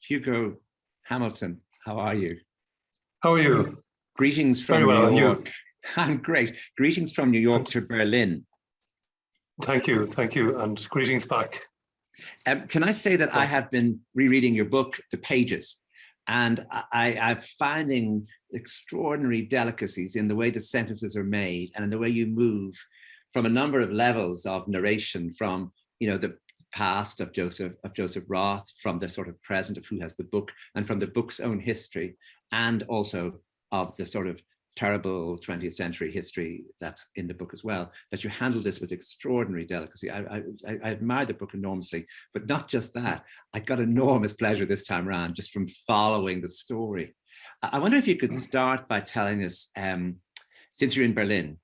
Hugo Hamilton, how are you? How are you? Greetings from Very well, New York. and you? I'm great. Greetings from New York to Berlin. Thank you, and greetings back. Can I say that I have been rereading your book, The Pages, and I'm finding extraordinary delicacies in the way the sentences are made and in the way you move from a number of levels of narration, from the past of Joseph Roth, from the sort of present of who has the book, and from the book's own history, and also of the sort of terrible 20th century history that's in the book as well. That you handle this with extraordinary delicacy. I admire the book enormously, but not just that. I got enormous pleasure this time around just from following the story. I wonder if you could start by telling us, since you're in Berlin,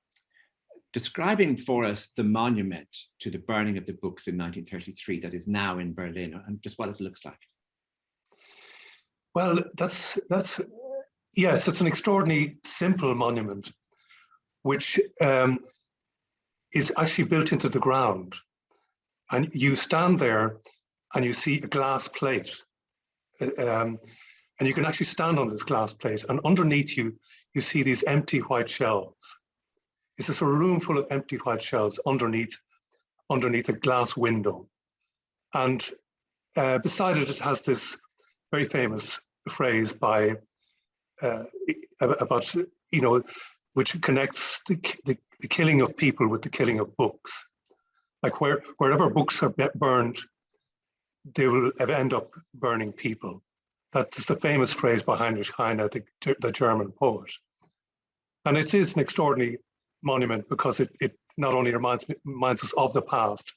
describing for us the monument to the burning of the books in 1933 that is now in Berlin, and just what it looks like. Well, yes, it's an extraordinarily simple monument, which is actually built into the ground. And you stand there and you see a glass plate. And you can actually stand on this glass plate, and underneath you, you see these empty white shelves. It's a sort of room full of empty white shelves underneath a glass window. And beside it, it has this very famous phrase by about, which connects the killing of people with the killing of books. Like wherever books are burned, they will end up burning people. That's the famous phrase by Heinrich Heine, the German poet. And it is an extraordinary monument because it not only reminds us of the past,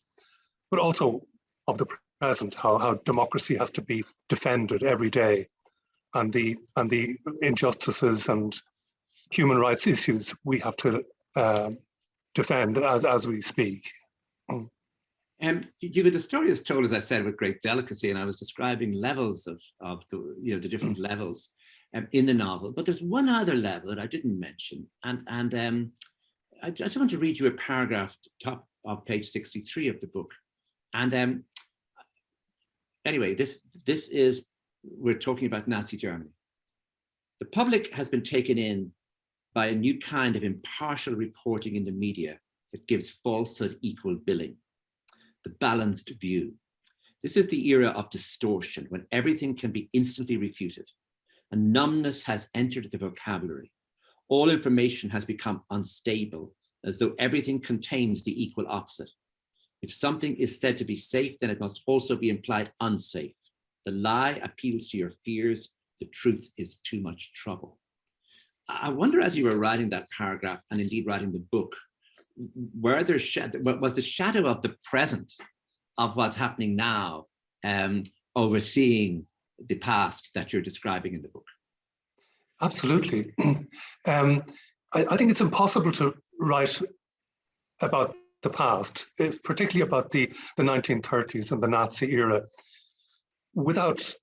but also of the present, how democracy has to be defended every day, and the injustices and human rights issues we have to defend as we speak. The story is told, as I said, with great delicacy, and I was describing levels of the different levels in the novel. But there's one other level that I didn't mention, and I just want to read you a paragraph top of page 63 of the book. And anyway, this is, we're talking about Nazi Germany. The public has been taken in by a new kind of impartial reporting in the media that gives falsehood equal billing. The balanced view. This is the era of distortion, when everything can be instantly refuted. A numbness has entered the vocabulary. All information has become unstable, as though everything contains the equal opposite. If something is said to be safe, then it must also be implied unsafe. The lie appeals to your fears. The truth is too much trouble. I wonder, as you were writing that paragraph, and indeed writing the book, was the shadow of the present of what's happening now overseeing the past that you're describing in the book? Absolutely. I think it's impossible to write about the past, particularly about the 1930s and the Nazi era, without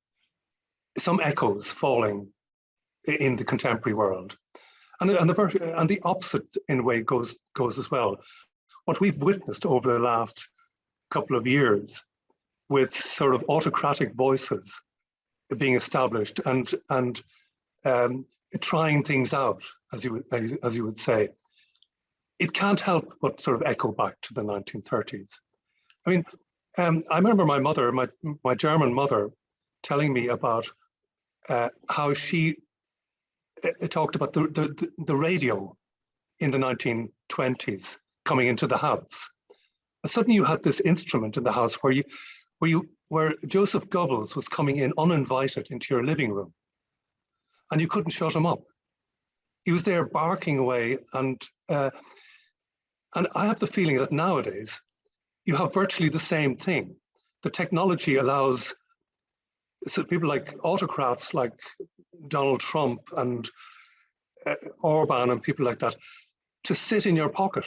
some echoes falling in the contemporary world. And the opposite, in a way, goes as well. What we've witnessed over the last couple of years, with sort of autocratic voices being established and trying things out, as you would say, it can't help but sort of echo back to the 1930s. I mean, I remember my mother, my German mother, telling me about how she talked about the radio in the 1920s coming into the house. And suddenly you had this instrument in the house where Joseph Goebbels was coming in uninvited into your living room, and you couldn't shut him up. He was there barking away, and I have the feeling that nowadays you have virtually the same thing. The technology allows people like autocrats like Donald Trump and Orban and people like that to sit in your pocket,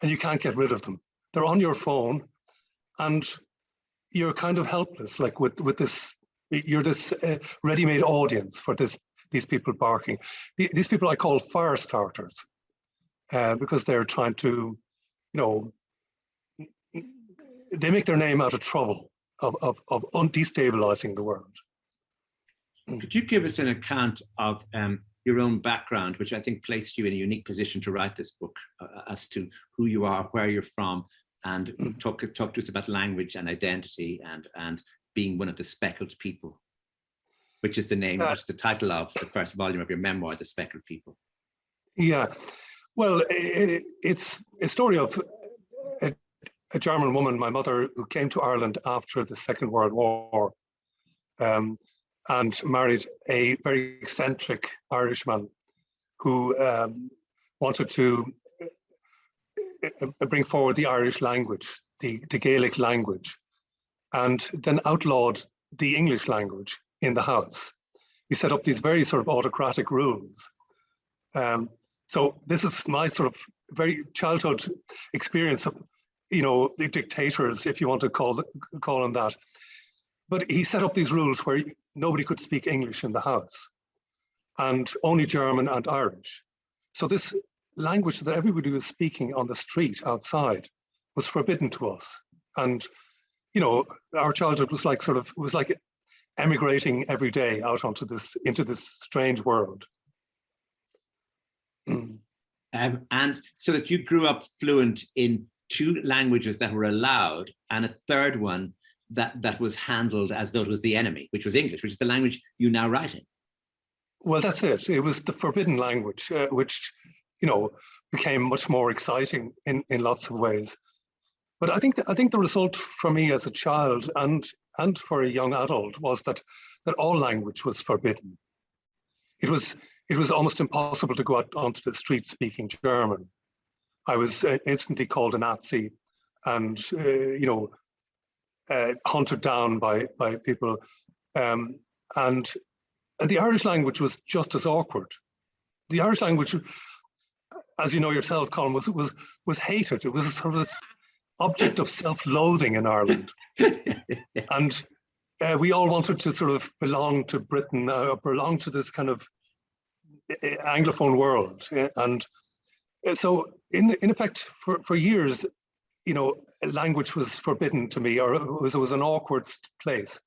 and you can't get rid of them. They're on your phone, and you're kind of helpless, like with this, you're this ready-made audience for these people barking. These people I call fire starters, because they're trying to, they make their name out of trouble, of destabilizing the world. Could you give us an account of your own background, which I think placed you in a unique position to write this book, as to who you are, where you're from, and talk to us about language and identity and being one of the speckled people, which is the name, which is the title of the first volume of your memoir, The Speckled People. Yeah, well, it's a story of a German woman, my mother, who came to Ireland after the Second World War, and married a very eccentric Irishman who wanted to bring forward the Irish language, the Gaelic language, and then outlawed the English language in the house. He set up these very sort of autocratic rules. So this is my sort of very childhood experience of, you know, the dictators, if you want to call them that. But he set up these rules where nobody could speak English in the house, and only German and Irish. So this language that everybody was speaking on the street outside was forbidden to us. And, you know, our childhood was like emigrating every day out into this strange world. And so that you grew up fluent in two languages that were allowed, and a third one that was handled as though it was the enemy, which was English, which is the language you now write in. Well, that's it. It was the forbidden language, which, you know, became much more exciting in lots of ways. But I think the result for me as a child and for a young adult was that all language was forbidden. It was almost impossible to go out onto the street speaking German. I was instantly called a Nazi, and you know, hunted down by people, and the Irish language was just as awkward. The Irish language, as you know yourself, Colm, was hated. It was sort of this object of self-loathing in Ireland, and we all wanted to sort of belong to Britain, belong to this kind of Anglophone world, and so in effect for years, you know, language was forbidden to me, or it was an awkward place,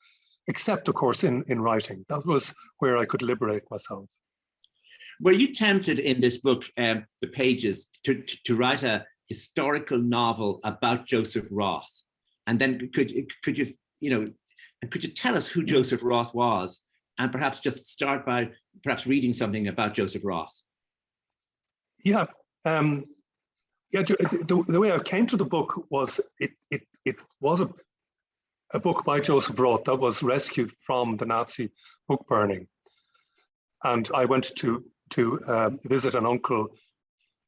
except of course in writing. That was where I could liberate myself. Were you tempted in this book, the pages, to write a historical novel about Joseph Roth? And then could you tell us who Joseph Roth was, and perhaps just start by perhaps reading something about Joseph Roth? Yeah. The way I came to the book was it was a book by Joseph Roth that was rescued from the Nazi book burning, and I went to visit an uncle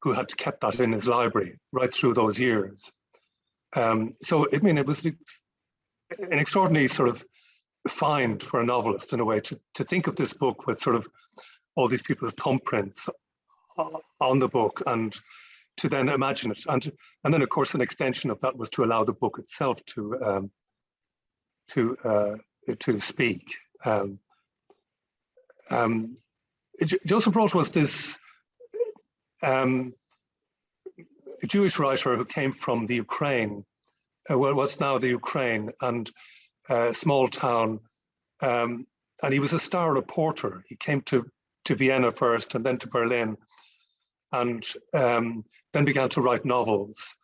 who had kept that in his library right through those years. So I mean, it was an extraordinary sort of find for a novelist in a way to think of this book with sort of all these people's thumbprints on the book, and to then imagine it, and then of course an extension of that was to allow the book itself to speak. Joseph Roth was this a Jewish writer who came from the Ukraine, what's now the Ukraine, and a small town, and he was a star reporter. He came to Vienna first, and then to Berlin, and then began to write novels.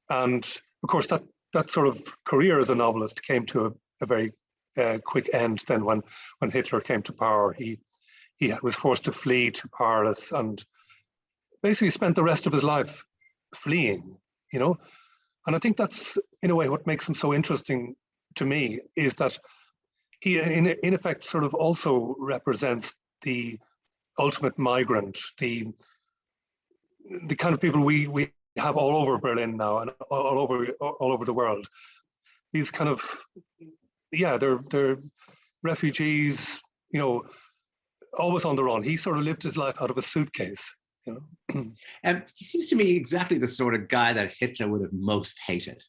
And of course, that sort of career as a novelist came to a very quick end. Then when Hitler came to power, he was forced to flee to Paris, and basically spent the rest of his life fleeing, you know. And I think that's, in a way, what makes him so interesting to me, is that he, in effect, sort of also represents the ultimate migrant, the kind of people we have all over Berlin now, and all over the world. These kind of, yeah, they're refugees, you know, always on the run. He sort of lived his life out of a suitcase, you know. He seems to me exactly the sort of guy that Hitler would have most hated.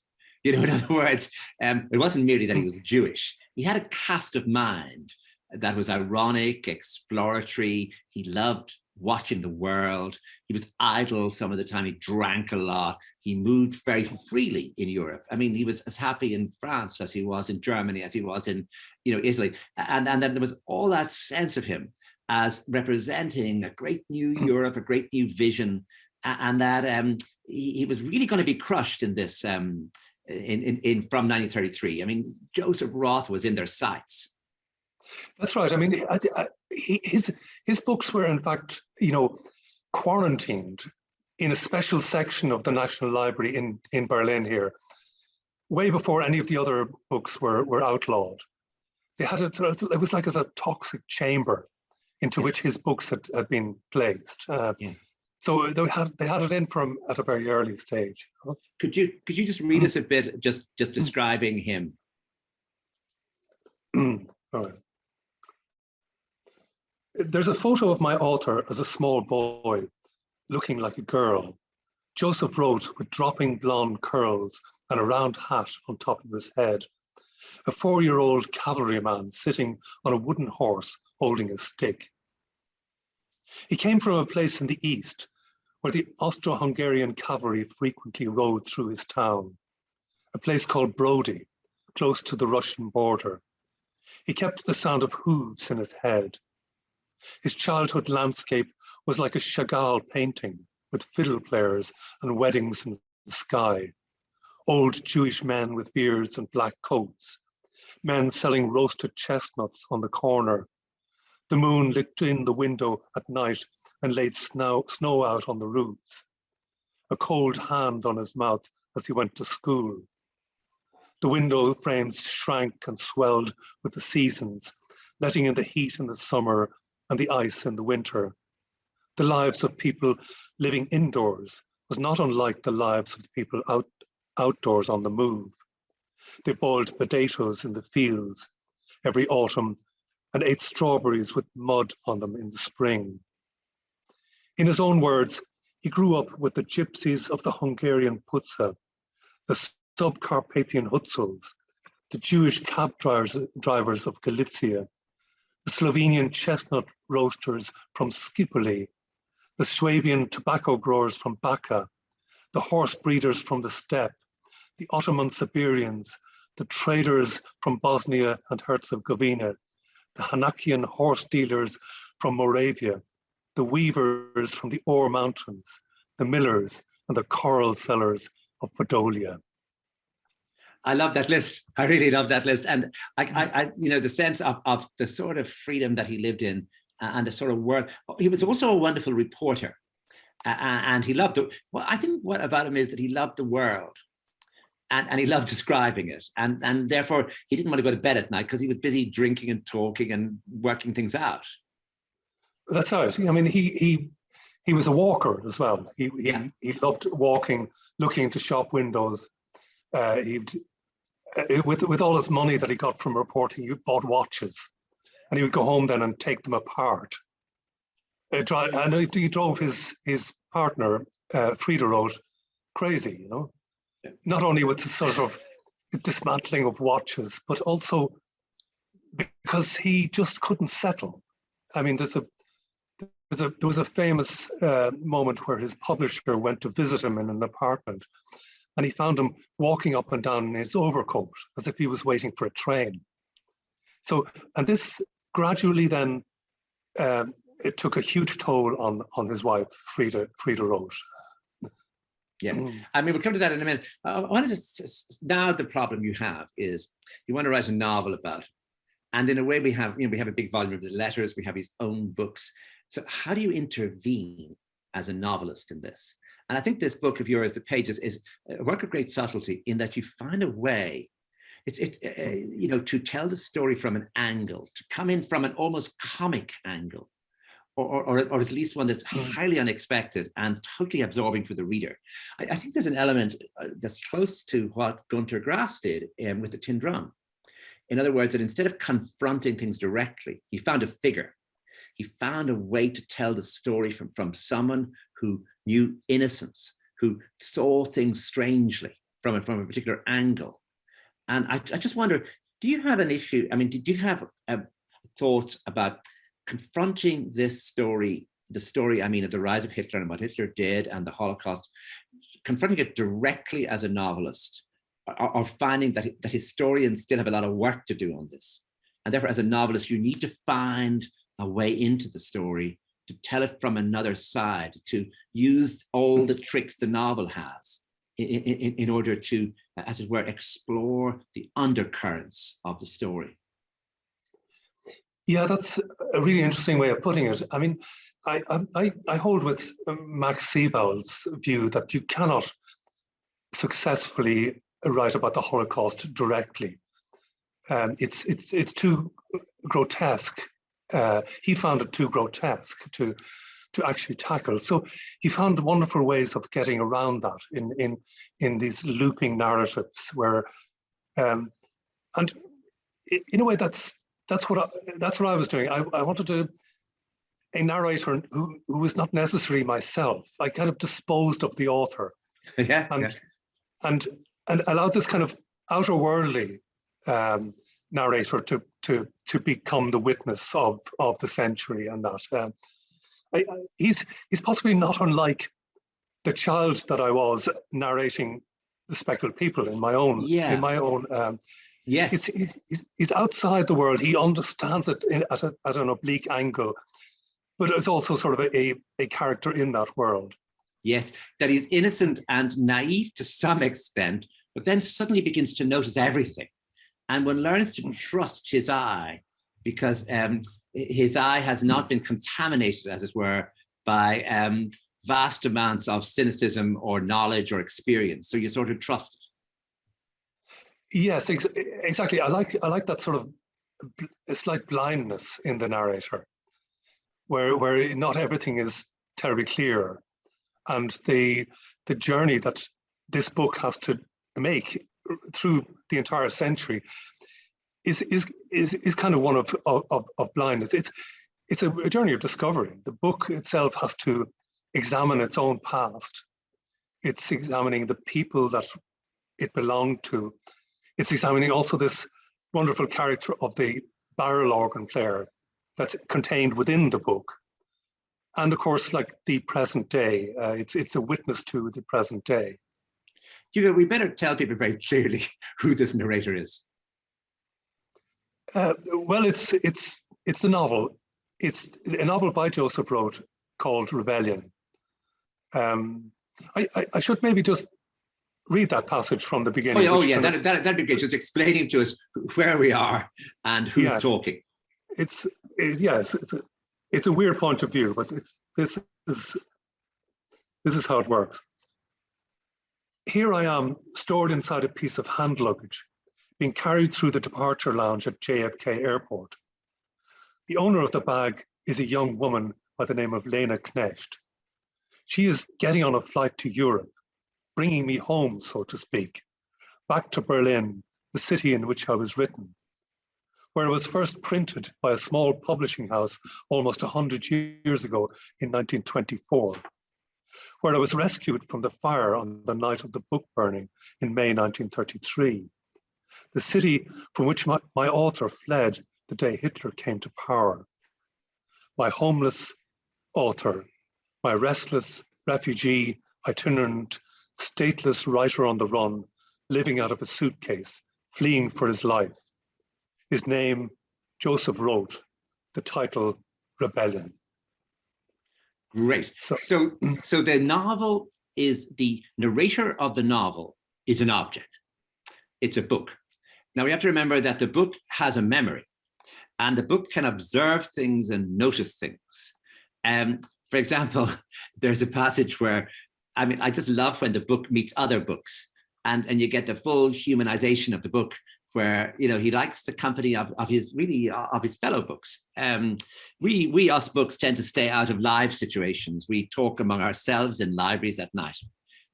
You know, in other words, it wasn't merely that he was Jewish. He had a cast of mind that was ironic, exploratory. He loved watching the world. He was idle some of the time. He drank a lot. He moved very freely in Europe. I mean, he was as happy in France as he was in Germany, as he was in, Italy. And then there was all that sense of him as representing a great new Europe, a great new vision, and that he was really going to be crushed in this from 1933. I mean, Joseph Roth was in their sights. That's right. I mean, his books were, in fact, quarantined in a special section of the National Library in Berlin here, way before any of the other books were outlawed. They had it was like as a toxic chamber into which his books had been placed. So they had it in from at a very early stage. Could you just read us a bit, just describing him? All right. There's a photo of my author as a small boy, looking like a girl. Joseph Roth with dropping blonde curls and a round hat on top of his head. A 4-year-old cavalryman sitting on a wooden horse holding a stick. He came from a place in the east where the Austro-Hungarian cavalry frequently rode through his town, a place called Brody, close to the Russian border. He kept the sound of hooves in his head. His childhood landscape was like a Chagall painting with fiddle players and weddings in the sky. Old Jewish men with beards and black coats. Men selling roasted chestnuts on the corner. The moon looked in the window at night and laid snow out on the roofs. A cold hand on his mouth as he went to school. The window frames shrank and swelled with the seasons, letting in the heat in the summer and the ice in the winter. The lives of people living indoors was not unlike the lives of the people outdoors on the move. They boiled potatoes in the fields every autumn and ate strawberries with mud on them in the spring. In his own words, he grew up with the gypsies of the Hungarian Puca, the sub-Carpathian Hutsuls, the Jewish cab drivers of Galicia, the Slovenian chestnut roasters from Skipoli, the Swabian tobacco growers from Baca, the horse breeders from the steppe, the Ottoman Siberians, the traders from Bosnia and Herzegovina, the Hanakian horse dealers from Moravia, the weavers from the Ore Mountains, the millers and the coral sellers of Podolia. I love that list. I really love that list. And I the sense of the sort of freedom that he lived in and the sort of work. He was also a wonderful reporter. And he loved it. Well, I think what about him is that he loved the world and he loved describing it. And therefore, he didn't want to go to bed at night because he was busy drinking and talking and working things out. That's right. I mean, he was a walker as well. He loved walking, looking into shop windows. With all his money that he got from reporting, he bought watches, and he would go home then and take them apart. And he drove his partner, Frida Roth, crazy, not only with the sort of dismantling of watches, but also because he just couldn't settle. I mean, there was a famous moment where his publisher went to visit him in an apartment, and he found him walking up and down in his overcoat as if he was waiting for a train. So, and this gradually then, it took a huge toll on his wife, Frida Roth. Yeah, I mean, we'll come to that in a minute. I wanted to, now the problem you have is you want to write a novel about it. And in a way we have a big volume of the letters, we have his own books. So how do you intervene as a novelist in this? And I think this book of yours, The Pages, is a work of great subtlety in that you find a way, to tell the story from an angle, to come in from an almost comic angle, or at least one that's highly unexpected and totally absorbing for the reader. I think there's an element that's close to what Gunter Grass did with the Tin Drum. In other words, that instead of confronting things directly, he found a figure. He found a way to tell the story from someone who knew innocence, who saw things strangely from a particular angle. And I just wonder, do you have an issue? I mean, did you have thoughts about confronting this story the story, I mean, of the rise of Hitler and what Hitler did and the Holocaust, confronting it directly as a novelist, or finding that historians still have a lot of work to do on this. And therefore, as a novelist, you need to find a way into the story, to tell it from another side, to use all the tricks the novel has in order to, as it were, explore the undercurrents of the story. Yeah, that's a really interesting way of putting it. I mean, I hold with Max Seebauld's view that you cannot successfully write about the Holocaust directly. It's too grotesque. He found it too grotesque to actually tackle. So he found wonderful ways of getting around that in these looping narratives, where, and in a way that's what I was doing. I wanted a narrator who was not necessarily myself. I kind of disposed of the author, and allowed this kind of outer worldly narrator to become the witness of the century, and that he's possibly not unlike the child that I was narrating the Speckled People in my own Yes. He's outside the world. He understands it at an oblique angle, but it's also sort of a character in that world. Yes, that he's innocent and naive to some extent, but then suddenly begins to notice everything. And one learns to trust his eye, because his eye has not been contaminated, as it were, by vast amounts of cynicism or knowledge or experience. So you sort of trust it. Yes, exactly. I like that sort of a slight blindness in the narrator, where not everything is terribly clear, and the journey that this book has to make through the entire century is kind of one of blindness. It's a journey of discovery. The book itself has to examine its own past. It's examining the people that it belonged to. It's examining also this wonderful character of the barrel organ player that's contained within the book. And of course, like the present day, it's a witness to the present day. Hugo, we better tell people very clearly who this narrator is. Well, it's the novel. It's a novel by Joseph Roth called Rebellion. I should maybe just read that passage from the beginning. That'd be great. Just explaining to us where we are and who's talking. It's a weird point of view, but this is how it works. Here I am, stored inside a piece of hand luggage, being carried through the departure lounge at JFK Airport. The owner of the bag is a young woman by the name of Lena Knecht. She is getting on a flight to Europe, bringing me home, so to speak, back to Berlin, the city in which I was written, where it was first printed by a small publishing house almost 100 years ago in 1924, where I was rescued from the fire on the night of the book burning in May 1933, the city from which my author fled the day Hitler came to power. My homeless author, my restless refugee, itinerant, stateless writer on the run, living out of a suitcase, fleeing for his life. His name, Joseph Roth, the title, Rebellion. Great. So the novel is, the narrator of the novel is an object. It's a book. Now we have to remember that the book has a memory, and the book can observe things and notice things. For example, there's a passage where, I mean, I just love when the book meets other books, and you get the full humanization of the book, where, you know, he likes the company of his fellow books. We us books tend to stay out of live situations. We talk among ourselves in libraries at night.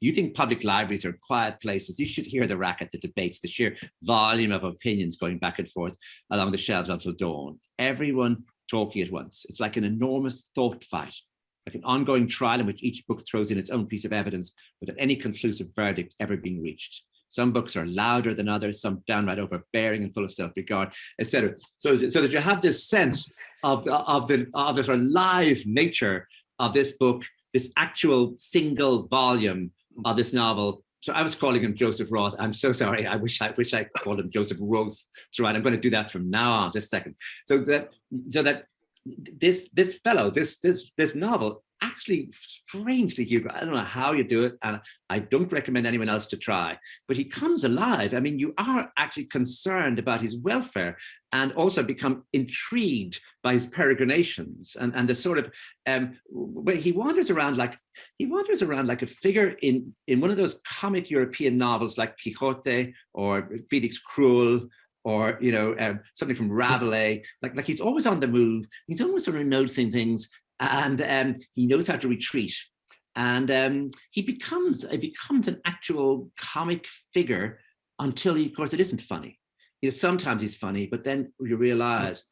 You think public libraries are quiet places? You should hear the racket, the debates, the sheer volume of opinions going back and forth along the shelves until dawn. Everyone talking at once. It's like an enormous thought fight, like an ongoing trial in which each book throws in its own piece of evidence without any conclusive verdict ever being reached. Some books are louder than others, some downright overbearing and full of self-regard, etc. So that you have this sense of the sort of live nature of this book, this actual single volume of this novel. So I was calling him Joseph Roth. I'm so sorry. I wish I called him Joseph Roth. So I'm going to do that from now on. Just a second. So that this fellow, this novel, actually, strangely, Hugo, I don't know how you do it, and I don't recommend anyone else to try, but he comes alive. I mean, you are actually concerned about his welfare and also become intrigued by his peregrinations and the sort of, where he wanders around like a figure in one of those comic European novels like Quixote or Felix Cruel, or something from Rabelais. Like he's always on the move. He's always sort of noticing things, and he knows how to retreat. And he becomes an actual comic figure until of course, it isn't funny. Sometimes he's funny, but then you realize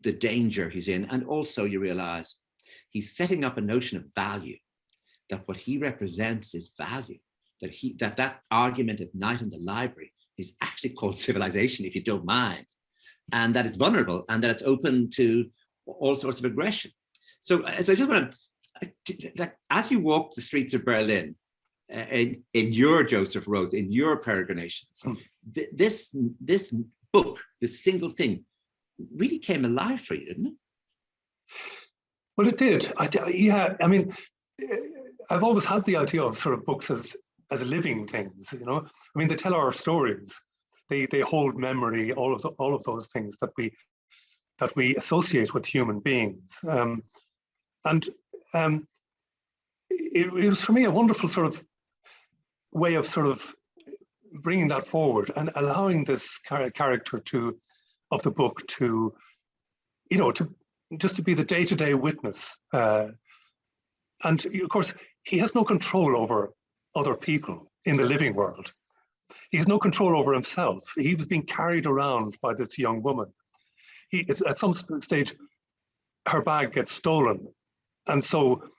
the danger he's in, and also you realize he's setting up a notion of value, that what he represents is value, that argument at night in the library is actually called civilization, if you don't mind, and that it's vulnerable and that it's open to all sorts of aggression. So I just want to, as you walk the streets of Berlin, in your Joseph Roth, in your peregrinations, this book, this single thing, really came alive for you, didn't it? Well, it did. Yeah, I mean, I've always had the idea of sort of books as living things, I mean, they tell our stories, they hold memory, all of those things that we associate with human beings, and it was for me a wonderful sort of way of sort of bringing that forward and allowing this character of the book to just to be the day-to-day witness, and of course he has no control over other people in the living world. He has no control over himself. He was being carried around by this young woman. At some stage, her bag gets stolen, and so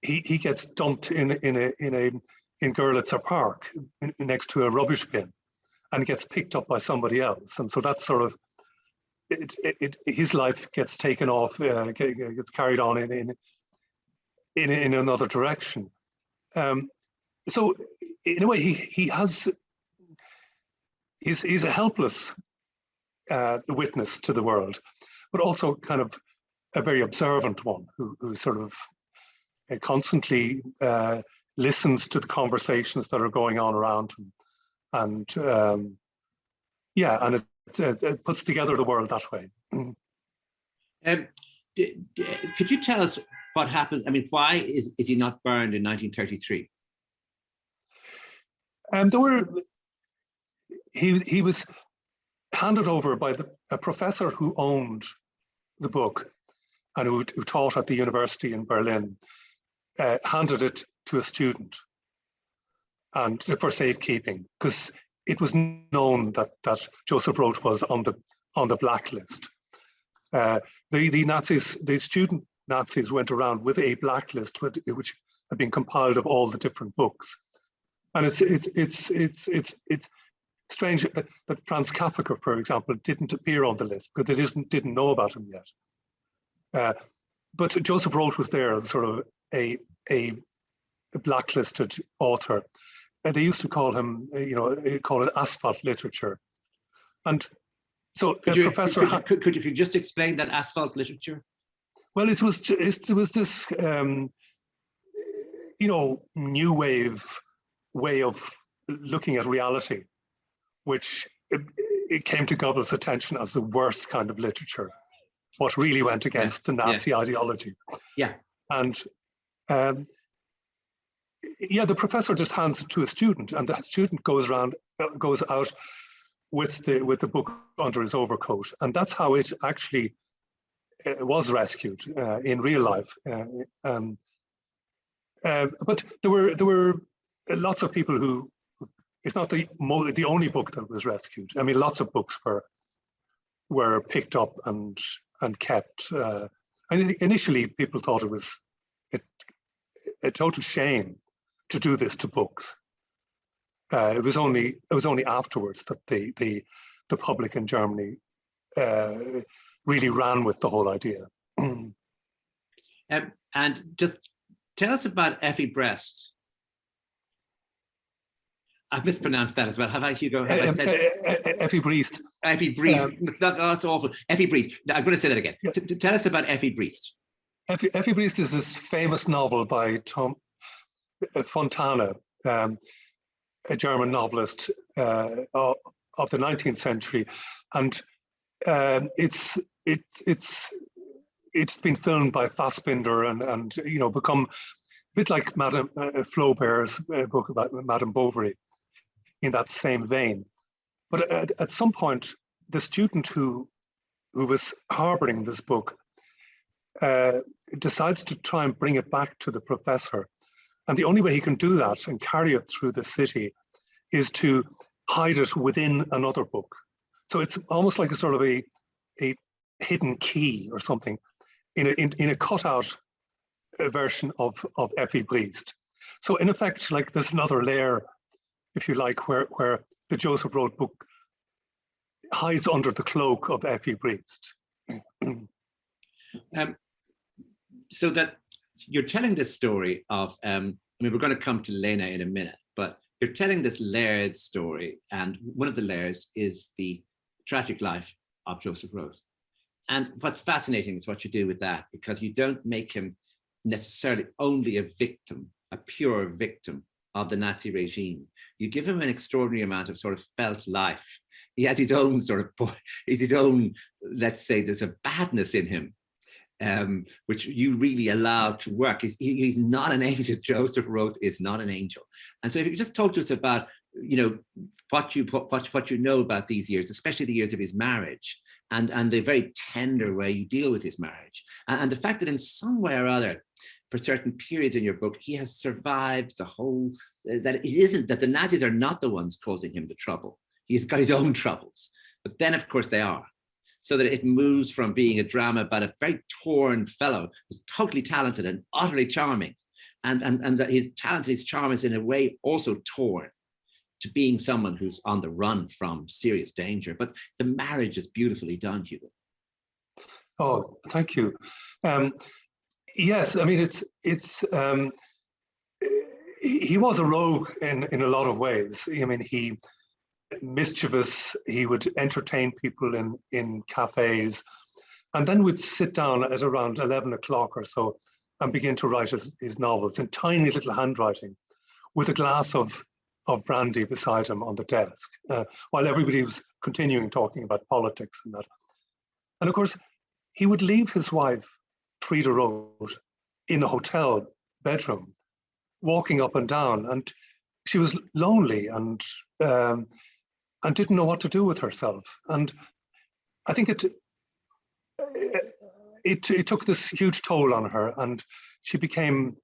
he gets dumped in Görlitzer Park next to a rubbish bin, and gets picked up by somebody else. And so that's sort of his life gets taken off, gets carried on in another direction. So in a way, he's a helpless witness to the world, but also kind of a very observant one who sort of constantly listens to the conversations that are going on around him, and it puts together the world that way. Could you tell us what happens? I mean, why is he not burned in 1933? He was handed over by a professor who owned the book and who taught at the university in Berlin, handed it to a student and for safekeeping, because it was known that Joseph Roth was on the blacklist. The student Nazis went around with a blacklist which had been compiled of all the different books. And it's strange that Franz Kafka, for example, didn't appear on the list because they didn't know about him yet. But Joseph Roth was there as sort of a blacklisted author. And they used to call him, call it asphalt literature. And so, could you just explain that asphalt literature? Well, it was this, new way of looking at reality, which it came to Goebbels' attention as the worst kind of literature, what really went against the Nazi ideology. Yeah. And the professor just hands it to a student, and the student goes out with the book under his overcoat, and that's how it actually was rescued in real life. But there were lots of people who. It's not the only book that was rescued. I mean, lots of books were picked up and kept. And initially, people thought it was a total shame to do this to books. It was only afterwards that the public in Germany really ran with the whole idea. And just tell us about Effie Breast. I've mispronounced that as well. Have I, Hugo? Have I said Effie Breast? Effie Breast. That's awful. Effie Breast. I'm going to say that again. Yeah. Tell us about Effie Breast. Effie Breast is this famous novel by Tom Fontana, a German novelist of the 19th century, and it's been filmed by Fassbinder and you know, become a bit like Madame Flaubert's book about Madame Bovary, in that same vein. But at some point, the student who was harboring this book decides to try and bring it back to the professor. And the only way he can do that and carry it through the city is to hide it within another book. So it's almost like a sort of a hidden key or something in a cutout version of Effie Breast. So in effect, like, there's another layer, if you like, where the Joseph Roth book hides under the cloak of Effie Breast. So that you're telling this story of, I mean, we're going to come to Lena in a minute, but you're telling this layered story, and one of the layers is the tragic life of Joseph Roth. And what's fascinating is what you do with that, because you don't make him necessarily only a victim, a pure victim of the Nazi regime. You give him an extraordinary amount of sort of felt life. He has his own sort of, let's say there's a badness in him, which you really allow to work. He's not an angel. Joseph Roth is not an angel. And so if you could just talk to us about, you know, what you know about these years, especially the years of his marriage, and the very tender way you deal with his marriage, and the fact that in some way or other, for certain periods in your book, he has survived the whole, that it isn't, that the Nazis are not the ones causing him the trouble. He's got his own troubles, but then of course they are. So that it moves from being a drama about a very torn fellow who's totally talented and utterly charming, and that his talent, his charm is in a way also torn, to being someone who's on the run from serious danger. But the marriage is beautifully done, Hugo. Oh, thank you. Yes, I mean, he was a rogue in a lot of ways. I mean, he mischievous, he would entertain people in cafes, and then would sit down at around 11 o'clock or so and begin to write his novels in tiny little handwriting with a glass of brandy beside him on the desk, while everybody was continuing talking about politics and that. And of course, he would leave his wife, Frida Roth, in a hotel bedroom, walking up and down, and she was lonely and didn't know what to do with herself. And I think it took this huge toll on her, and she became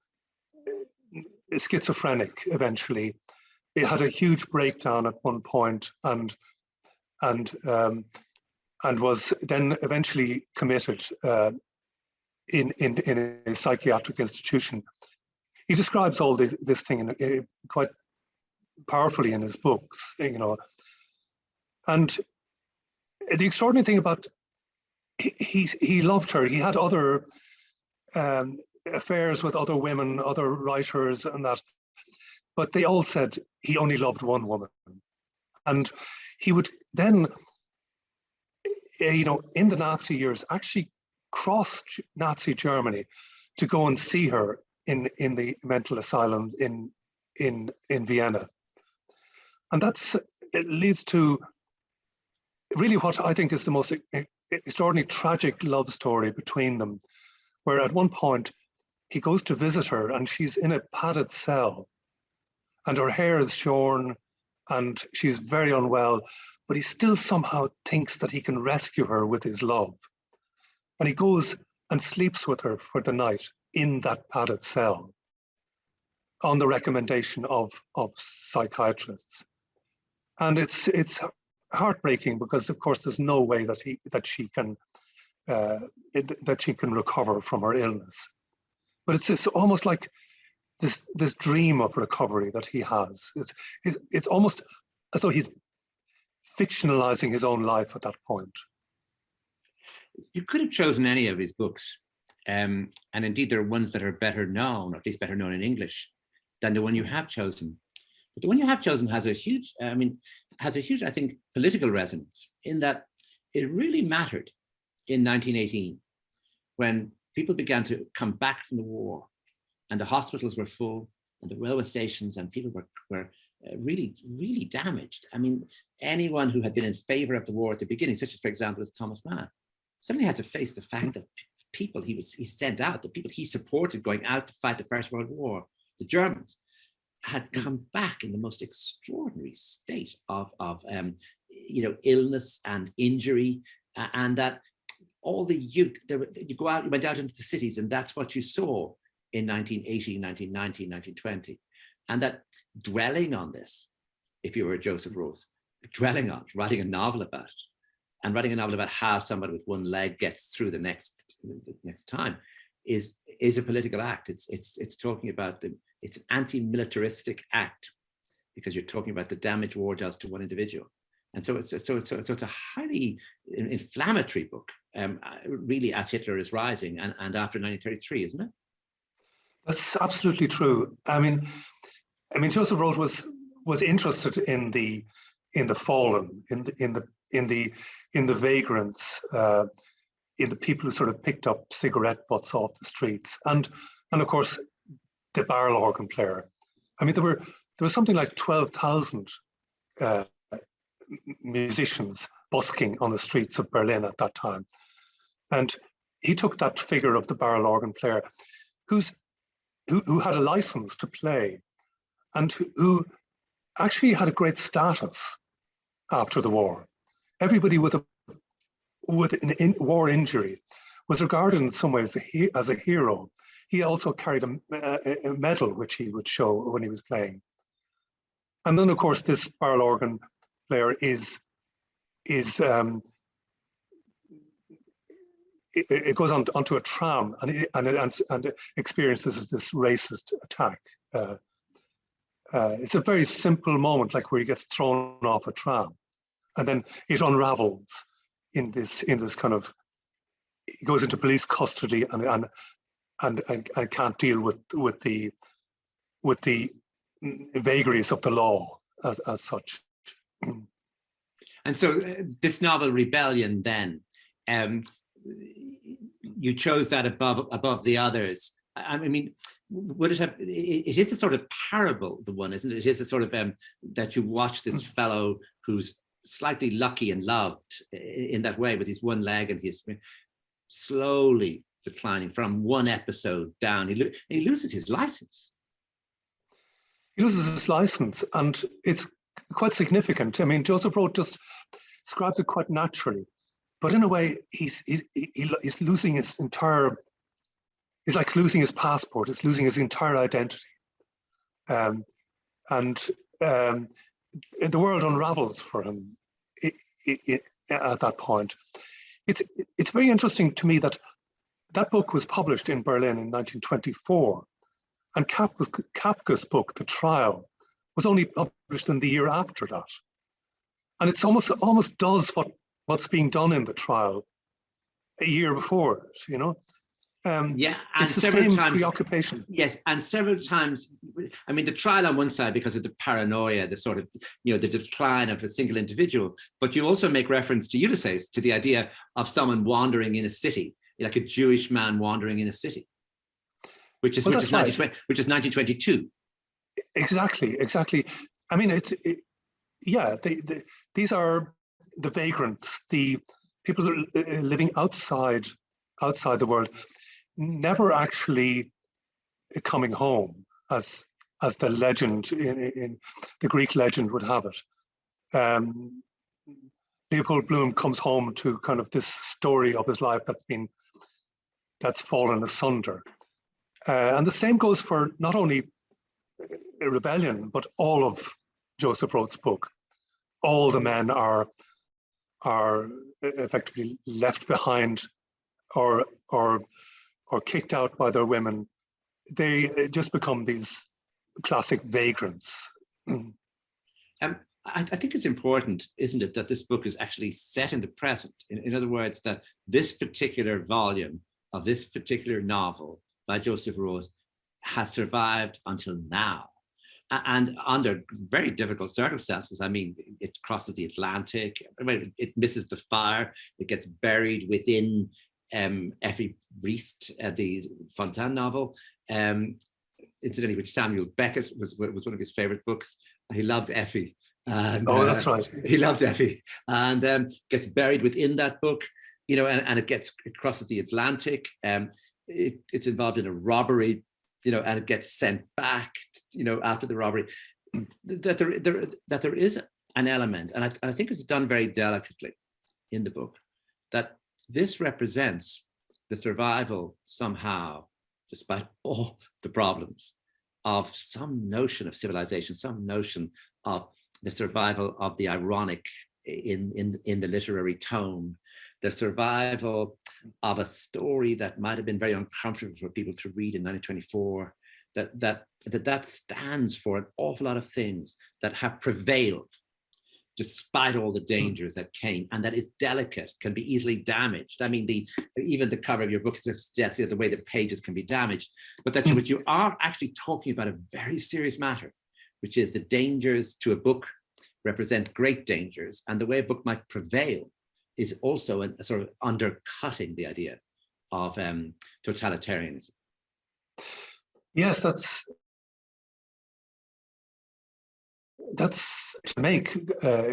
schizophrenic eventually. It had a huge breakdown at one point, and was then eventually committed in a psychiatric institution. He describes all this thing quite powerfully in his books, you know. And the extraordinary thing about, he loved her. He had other affairs with other women, other writers and that, but they all said he only loved one woman. And he would then, you know, in the Nazi years, actually cross Nazi Germany to go and see her in the mental asylum in Vienna. And it leads to really what I think is the most extraordinary tragic love story between them, where at one point he goes to visit her and she's in a padded cell and her hair is shorn and she's very unwell, but he still somehow thinks that he can rescue her with his love. And he goes and sleeps with her for the night in that padded cell on the recommendation of psychiatrists. And it's heartbreaking because, of course, there's no way that she can recover from her illness. But it's almost like this dream of recovery that he has. It's almost as though he's fictionalizing his own life at that point. You could have chosen any of his books And indeed, there are ones that are better known, or at least better known in English, than the one you have chosen. But the one you have chosen has a huge, I think, political resonance, in that it really mattered in 1918 when people began to come back from the war and the hospitals were full and the railway stations, and people were really, really damaged. I mean, anyone who had been in favor of the war at the beginning, such as, for example, as Thomas Mann, suddenly had to face the fact that people he sent out, the people he supported going out to fight the First World War, the Germans, had come back in the most extraordinary state of illness and injury, and that all the youth, you went out into the cities, and that's what you saw in 1918, 1919, 1920. And that dwelling on this, if you were Joseph Roth, dwelling on it, writing a novel about it, and writing a novel about how somebody with one leg gets through the next time, is a political act. It's talking about it's an anti-militaristic act, because you're talking about the damage war does to one individual. And so it's a highly inflammatory book, really, as Hitler is rising and after 1933, isn't it? That's absolutely true. I mean, Joseph Roth was interested in the fallen, in the vagrants, in the people who sort of picked up cigarette butts off the streets, and of course the barrel organ player. I mean, there was something like 12,000 musicians busking on the streets of Berlin at that time, and he took that figure of the barrel organ player, who had a license to play, and who actually had a great status after the war. Everybody with an war injury was regarded in some ways as a hero. He also carried a medal, which he would show when he was playing. And then, of course, this barrel organ player it goes onto a tram and experiences this racist attack. It's a very simple moment, like where he gets thrown off a tram, and then it unravels in this kind of, he goes into police custody and can't deal with the vagaries of the law as such. And so this novel, Rebellion, then, you chose that above the others. I mean, would it have? It is a sort of parable, the one, isn't it? It is a sort of that you watch this fellow who's slightly lucky and loved in that way, with his one leg, and he's slowly declining from one episode down. He loses his license. He loses his license, and it's quite significant. I mean, Joseph Roth just describes it quite naturally, but in a way, he's losing his entire. It's like losing his passport. It's losing his entire identity, and the world unravels for him at that point. It's very interesting to me that book was published in Berlin in 1924, and Kafka's book, The Trial, was only published in the year after that, and it's almost does what's being done in The Trial a year before it, you know. Yeah, and it's the several same times, preoccupation. Yes, and several times, I mean, The Trial on one side because of the paranoia, the sort of, the decline of a single individual, but you also make reference to Ulysses, to the idea of someone wandering in a city, like a Jewish man wandering in a city, which is 1922. Exactly. I mean, these are the vagrants, the people that are living outside the world, never actually coming home, as the legend in the Greek legend would have it. Leopold Bloom comes home to kind of this story of his life that's fallen asunder, and the same goes for not only Rebellion but all of Joseph Roth's book. All the men are effectively left behind or kicked out by their women. They just become these classic vagrants. I think it's important, isn't it, that this book is actually set in the present. In other words, that this particular volume of this particular novel by Joseph Roth has survived until now. And under very difficult circumstances. I mean, it crosses the Atlantic, it misses the fire, it gets buried within Effie Briest, the Fontaine novel, incidentally, which Samuel Beckett was one of his favorite books. He loved Effie. And, that's right. He loved Effie, and gets buried within that book, you know, and it crosses the Atlantic. It's involved in a robbery, you know, and it gets sent back, you know, after the robbery. That there is an element, and I think it's done very delicately in the book, that this represents the survival somehow, despite all the problems, of some notion of civilization, some notion of the survival of the ironic in the literary tone, the survival of a story that might have been very uncomfortable for people to read in 1924, that stands for an awful lot of things that have prevailed despite all the dangers that came, and that is delicate, can be easily damaged. I mean, even the cover of your book suggests the way the pages can be damaged, but that you are actually talking about a very serious matter, which is the dangers to a book represent great dangers, and the way a book might prevail is also a sort of undercutting the idea of totalitarianism. Yes, that's to make,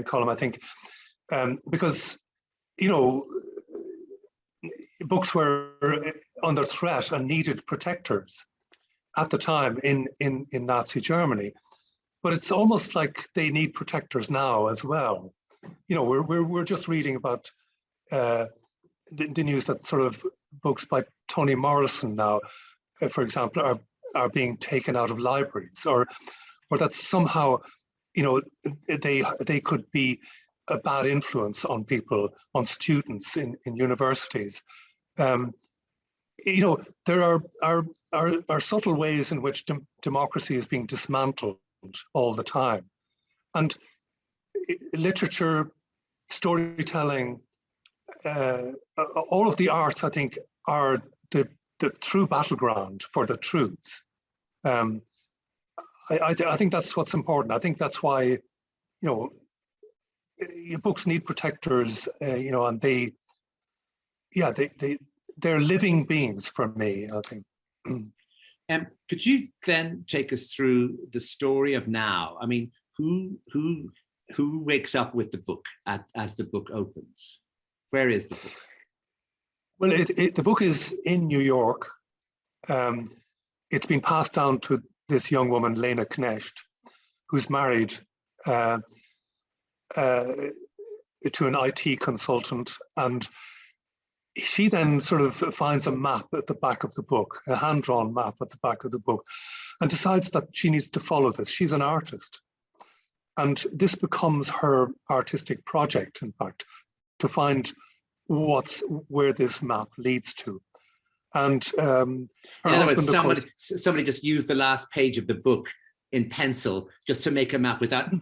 Colm, I think, because, you know, books were under threat and needed protectors at the time in Nazi Germany, but it's almost like they need protectors now as well. You know, we're just reading about the news that sort of books by Toni Morrison now, for example, are being taken out of libraries, or that somehow, you know, they could be a bad influence on people, on students in universities. You know, there are subtle ways in which democracy is being dismantled all the time, and literature, storytelling, all of the arts, I think, are the true battleground for the truth. I think that's what's important. I think that's why, you know, your books need protectors, you know, and they're living beings for me, I think. Could you then take us through the story of now? I mean, who wakes up with the book as the book opens? Where is the book? Well, the book is in New York. It's been passed down to this young woman, Lena Knecht, who's married to an IT consultant, and she then sort of finds a map at the back of the book, a hand-drawn map at the back of the book, and decides that she needs to follow this. She's an artist, and this becomes her artistic project, in fact, to find where this map leads to. And in other words, somebody just used the last page of the book in pencil just to make a map without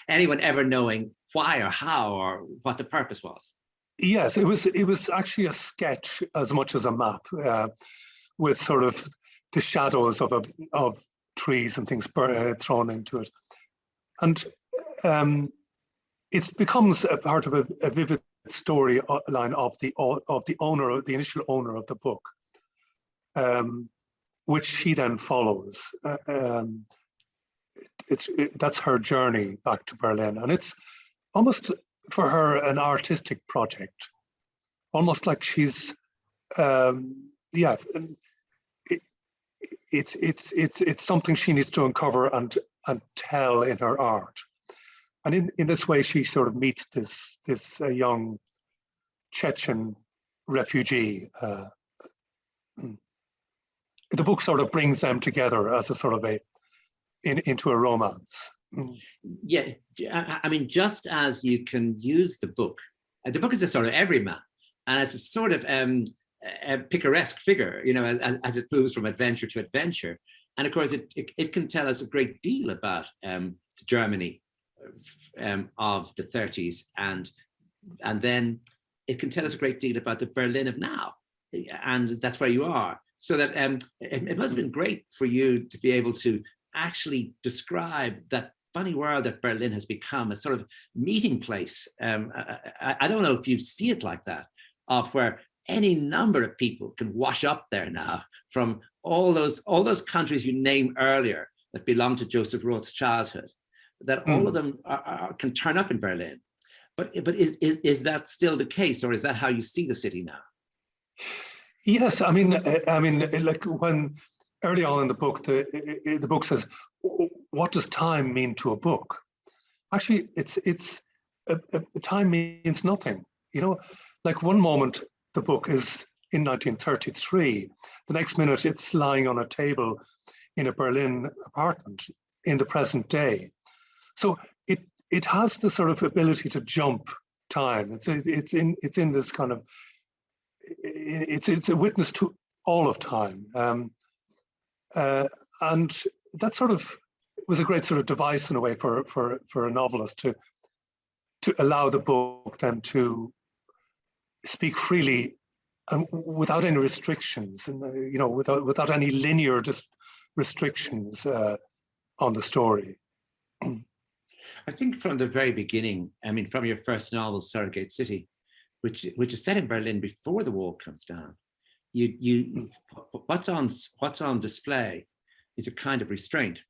anyone ever knowing why or how or what the purpose was. Yes, it was actually a sketch as much as a map, with sort of the shadows of trees and things thrown into it, and it becomes a part of a vivid storyline of the owner, the initial owner of the book, which he then follows. That's her journey back to Berlin, and it's almost for her an artistic project, almost like she's it's something she needs to uncover and tell in her art. And in this way, she sort of meets this young Chechen refugee. The book sort of brings them together as a sort of into a romance. Yeah, I mean, just as you can use the book is a sort of everyman, and it's a sort of a picaresque figure, you know, as it moves from adventure to adventure. And of course, it can tell us a great deal about Germany of the 30s, and then it can tell us a great deal about the Berlin of now. and that's where you are. So that it must have been great for you to be able to actually describe that funny world that Berlin has become, a sort of meeting place. I don't know if you see it like that, of where any number of people can wash up there now from all those countries you named earlier that belong to Joseph Roth's childhood, that all of them can turn up in Berlin. But is that still the case, or is that how you see the city now? Yes, I mean, like when early on in the book, the book says, "What does time mean to a book?" Actually, time means nothing. You know, like one moment the book is in 1933, the next minute it's lying on a table in a Berlin apartment in the present day. So it has the sort of ability to jump time. It's in this kind of, it's a witness to all of time, and that sort of was a great sort of device in a way for a novelist to allow the book then to speak freely and without any restrictions, and without any linear restrictions on the story. I think from the very beginning, I mean, from your first novel, Surrogate City, which is set in Berlin before the wall comes down, what's on display is a kind of restraint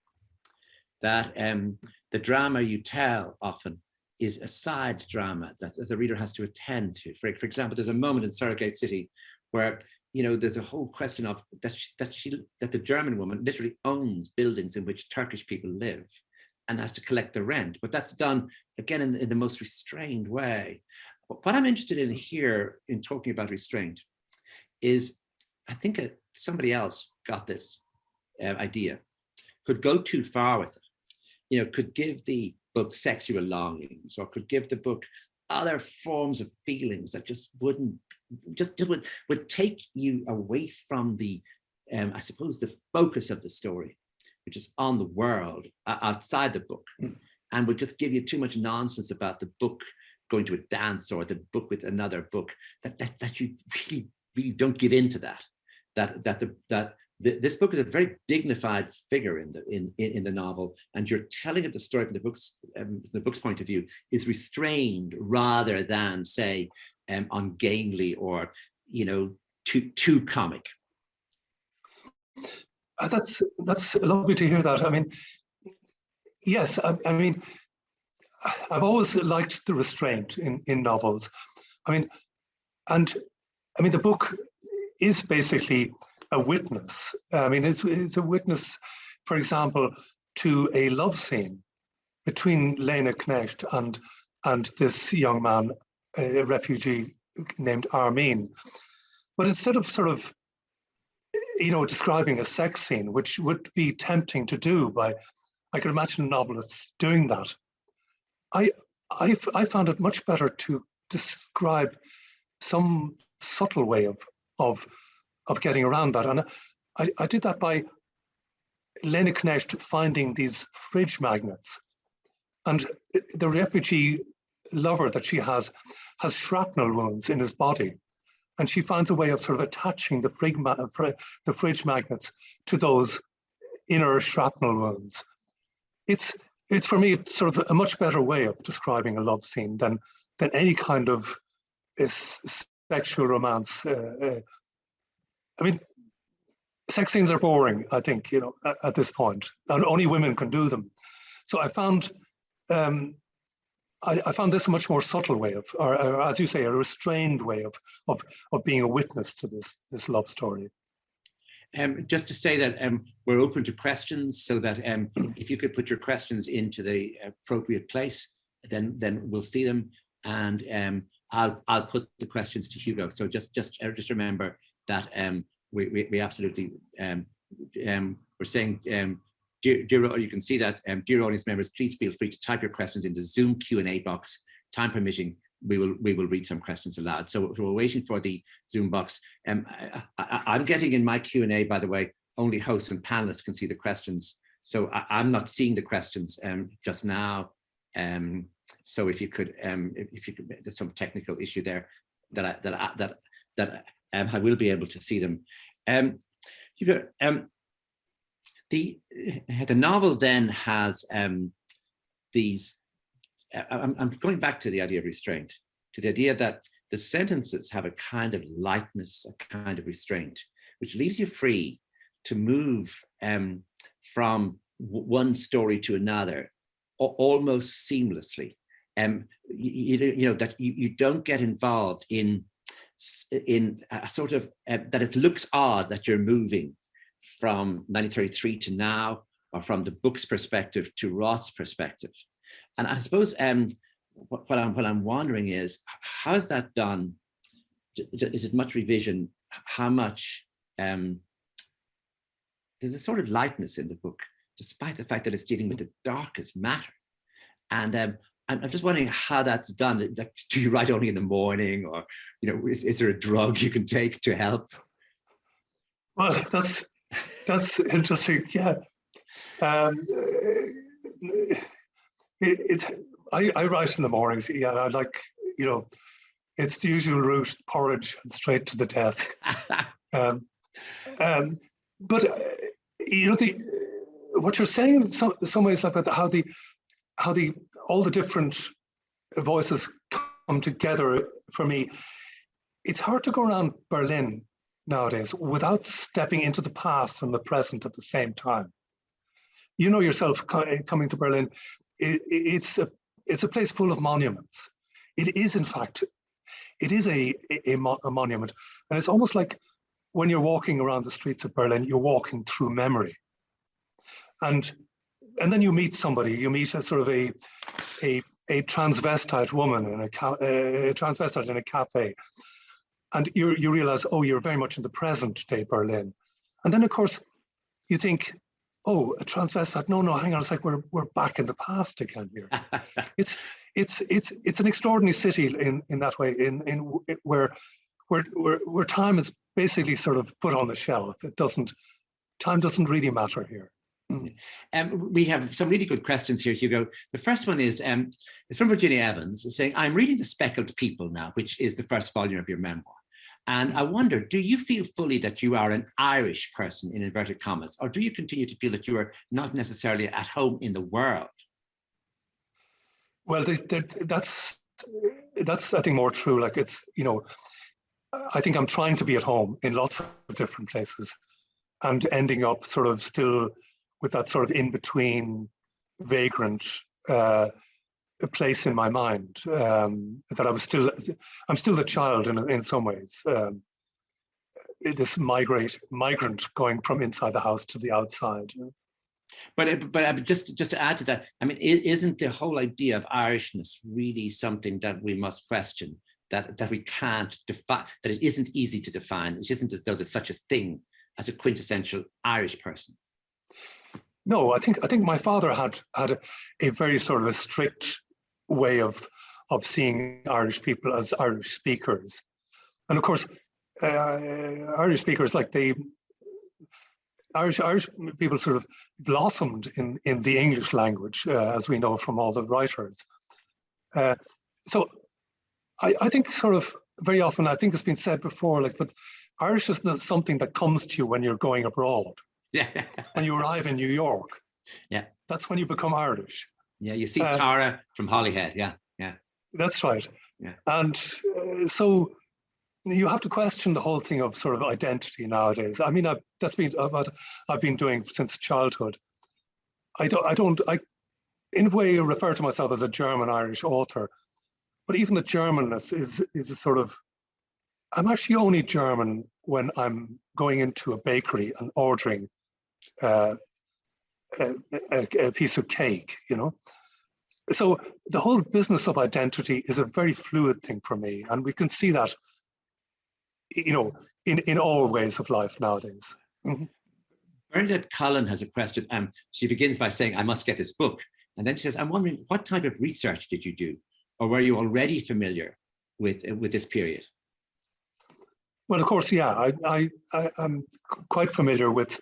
that the drama you tell often is a side drama that the reader has to attend to. For example, there's a moment in Surrogate City where there's a whole question of that the German woman literally owns buildings in which Turkish people live and has to collect the rent. But that's done, again, in the most restrained way. What I'm interested in here, in talking about restraint, is I think somebody else got this idea, could go too far with it, could give the book sexual longings, or could give the book other forms of feelings that just would take you away from the, I suppose, the focus of the story, which is on the world outside the book, and would just give you too much nonsense about the book going to a dance or the book with another book, that you really don't give in to that. This book is a very dignified figure in the novel, and you're telling it the story from the book's point of view is restrained rather than, say, ungainly or too comic. That's lovely to hear that. I mean, yes, I mean, I've always liked the restraint in novels. I mean, the book is basically a witness. I mean, it's a witness, for example, to a love scene between Lena Knecht and this young man, a refugee named Armin. But instead of sort of, describing a sex scene, which would be tempting to do I could imagine novelists doing that. I found it much better to describe some subtle way of getting around that. And I did that by Lena Knecht finding these fridge magnets. And the refugee lover that she has shrapnel wounds in his body. And she finds a way of sort of attaching the fridge magnets to those inner shrapnel wounds. It's for me, it's sort of a much better way of describing a love scene than any kind of sexual romance. I mean, sex scenes are boring, I think, at this point, and only women can do them. So I found this a much more subtle way of, or as you say, a restrained way of being a witness to this love story. Just to say that we're open to questions, so that if you could put your questions into the appropriate place, then we'll see them, and I'll put the questions to Hugo. So just remember that we absolutely we're saying. Dear, you can see that, dear audience members, please feel free to type your questions in the Zoom Q&A box. Time permitting, we will read some questions aloud. So we're waiting for the Zoom box. I'm getting in my Q&A, by the way, only hosts and panelists can see the questions. So I'm not seeing the questions just now. So if you could, there's some technical issue there that I will be able to see them. Hugo, the novel then has these. I'm going back to the idea of restraint, to the idea that the sentences have a kind of lightness, a kind of restraint, which leaves you free to move from one story to another almost seamlessly. You know that you don't get involved in a sort of that it looks odd that you're moving from 1933 to now, or from the book's perspective to Roth's perspective. And I suppose what I'm wondering is, how is that done? Is it much revision? How much there's a sort of lightness in the book, despite the fact that it's dealing with the darkest matter. And I'm just wondering how that's done. Like, do you write only in the morning, or is there a drug you can take to help? Well, that's interesting. Yeah, I write in the mornings. Yeah, I like it's the usual route: porridge and straight to the desk. But what you're saying in some ways, like about how all the different voices come together for me. It's hard to go around Berlin nowadays without stepping into the past and the present at the same time. You know yourself, coming to Berlin, it's a place full of monuments. It is, in fact, it is a monument, and it's almost like when you're walking around the streets of Berlin, you're walking through memory, and then you meet somebody. You meet a sort of a transvestite woman in a transvestite in a cafe, and you realize, oh, you're very much in the present day Berlin. And then, of course, you think, oh, a transvestite. No, hang on. It's like we're back in the past again here. It's an extraordinary city in that way. In where time is basically sort of put on the shelf. Time doesn't really matter here. We have some really good questions here, Hugo. The first one is from Virginia Evans, saying, I'm reading The Speckled People now, which is the first volume of your memoir. And I wonder, do you feel fully that you are an Irish person, in inverted commas, or do you continue to feel that you are not necessarily at home in the world? Well, that's I think more true. Like I think I'm trying to be at home in lots of different places, and ending up sort of still with that sort of in-between vagrant a place in my mind, that I'm still the child in some ways. This migrant going from inside the house to the outside. But just to add to that, I mean, isn't the whole idea of Irishness really something that we must question? That we can't define, that it isn't easy to define. It isn't as though there's such a thing as a quintessential Irish person. No, I think my father had a very sort of a strict way of seeing Irish people as Irish speakers, and of course, Irish speakers, like Irish people sort of blossomed in the English language, as we know from all the writers. So I think sort of very often, I think it's been said before, like, but Irish is not something that comes to you when you're going abroad. Yeah. When you arrive in New York. Yeah. That's when you become Irish. Yeah, you see Tara from Holyhead. Yeah. That's right. Yeah. And so you have to question the whole thing of sort of identity nowadays. I mean, that's been what I've been doing since childhood. I in a way refer to myself as a German-Irish author, but even the Germanness is a sort of, I'm actually only German when I'm going into a bakery and ordering a piece of cake, So the whole business of identity is a very fluid thing for me, and we can see that, in all ways of life nowadays. Mm-hmm. Bernadette Cullen has a question. She begins by saying, I must get this book. And then she says, I'm wondering, what type of research did you do? Or were you already familiar with this period? Well, of course, yeah. I'm quite familiar with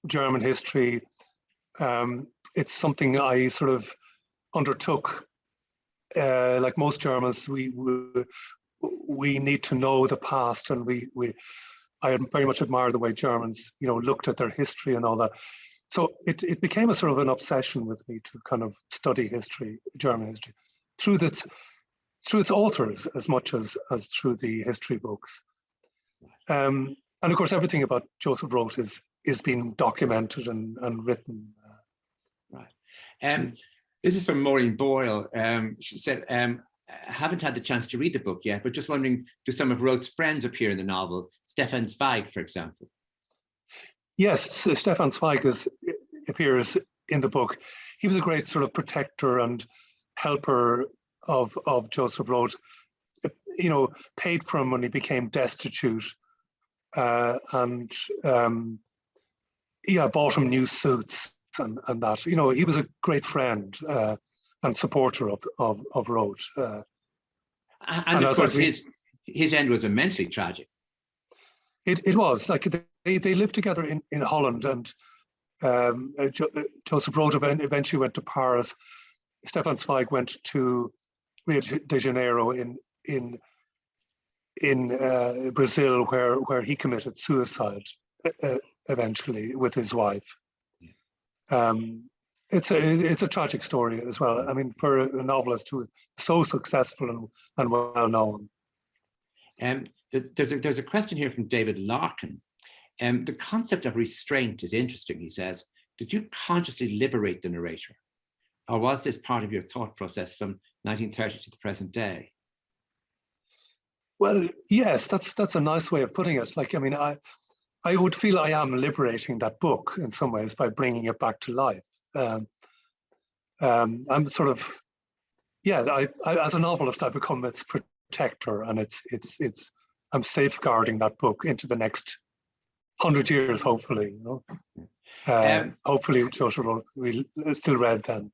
German history. It's something I sort of undertook. Like most Germans, we we need to know the past, and I very much admire the way Germans, looked at their history and all that. So it became a sort of an obsession with me to kind of study history, German history, through its authors as much as through the history books. And of course, everything about Joseph Roth is being documented and written. Right. This is from Maureen Boyle. She said, I haven't had the chance to read the book yet, but just wondering, do some of Roth's friends appear in the novel? Stefan Zweig, for example. Yes, Stefan Zweig appears in the book. He was a great sort of protector and helper of Joseph Roth. Paid for him when he became destitute, and bought him new suits and that. He was a great friend and supporter of Roth. And of course, his end was immensely tragic. It was like they lived together in Holland, and Joseph Roth eventually went to Paris. Stefan Zweig went to Rio de Janeiro in Brazil, where he committed suicide eventually with his wife. It's a tragic story as well. I mean, for a novelist who is so successful and well known. There's a question here from David Larkin. The concept of restraint is interesting, he says. Did you consciously liberate the narrator? Or was this part of your thought process from 1930 to the present day? Well, yes, that's a nice way of putting it. Like, I mean, I would feel I am liberating that book in some ways by bringing it back to life. I'm sort of, I as a novelist, I become its protector, and I'm safeguarding that book into the next 100 years, hopefully. Hopefully, Joseph Roth will still read then.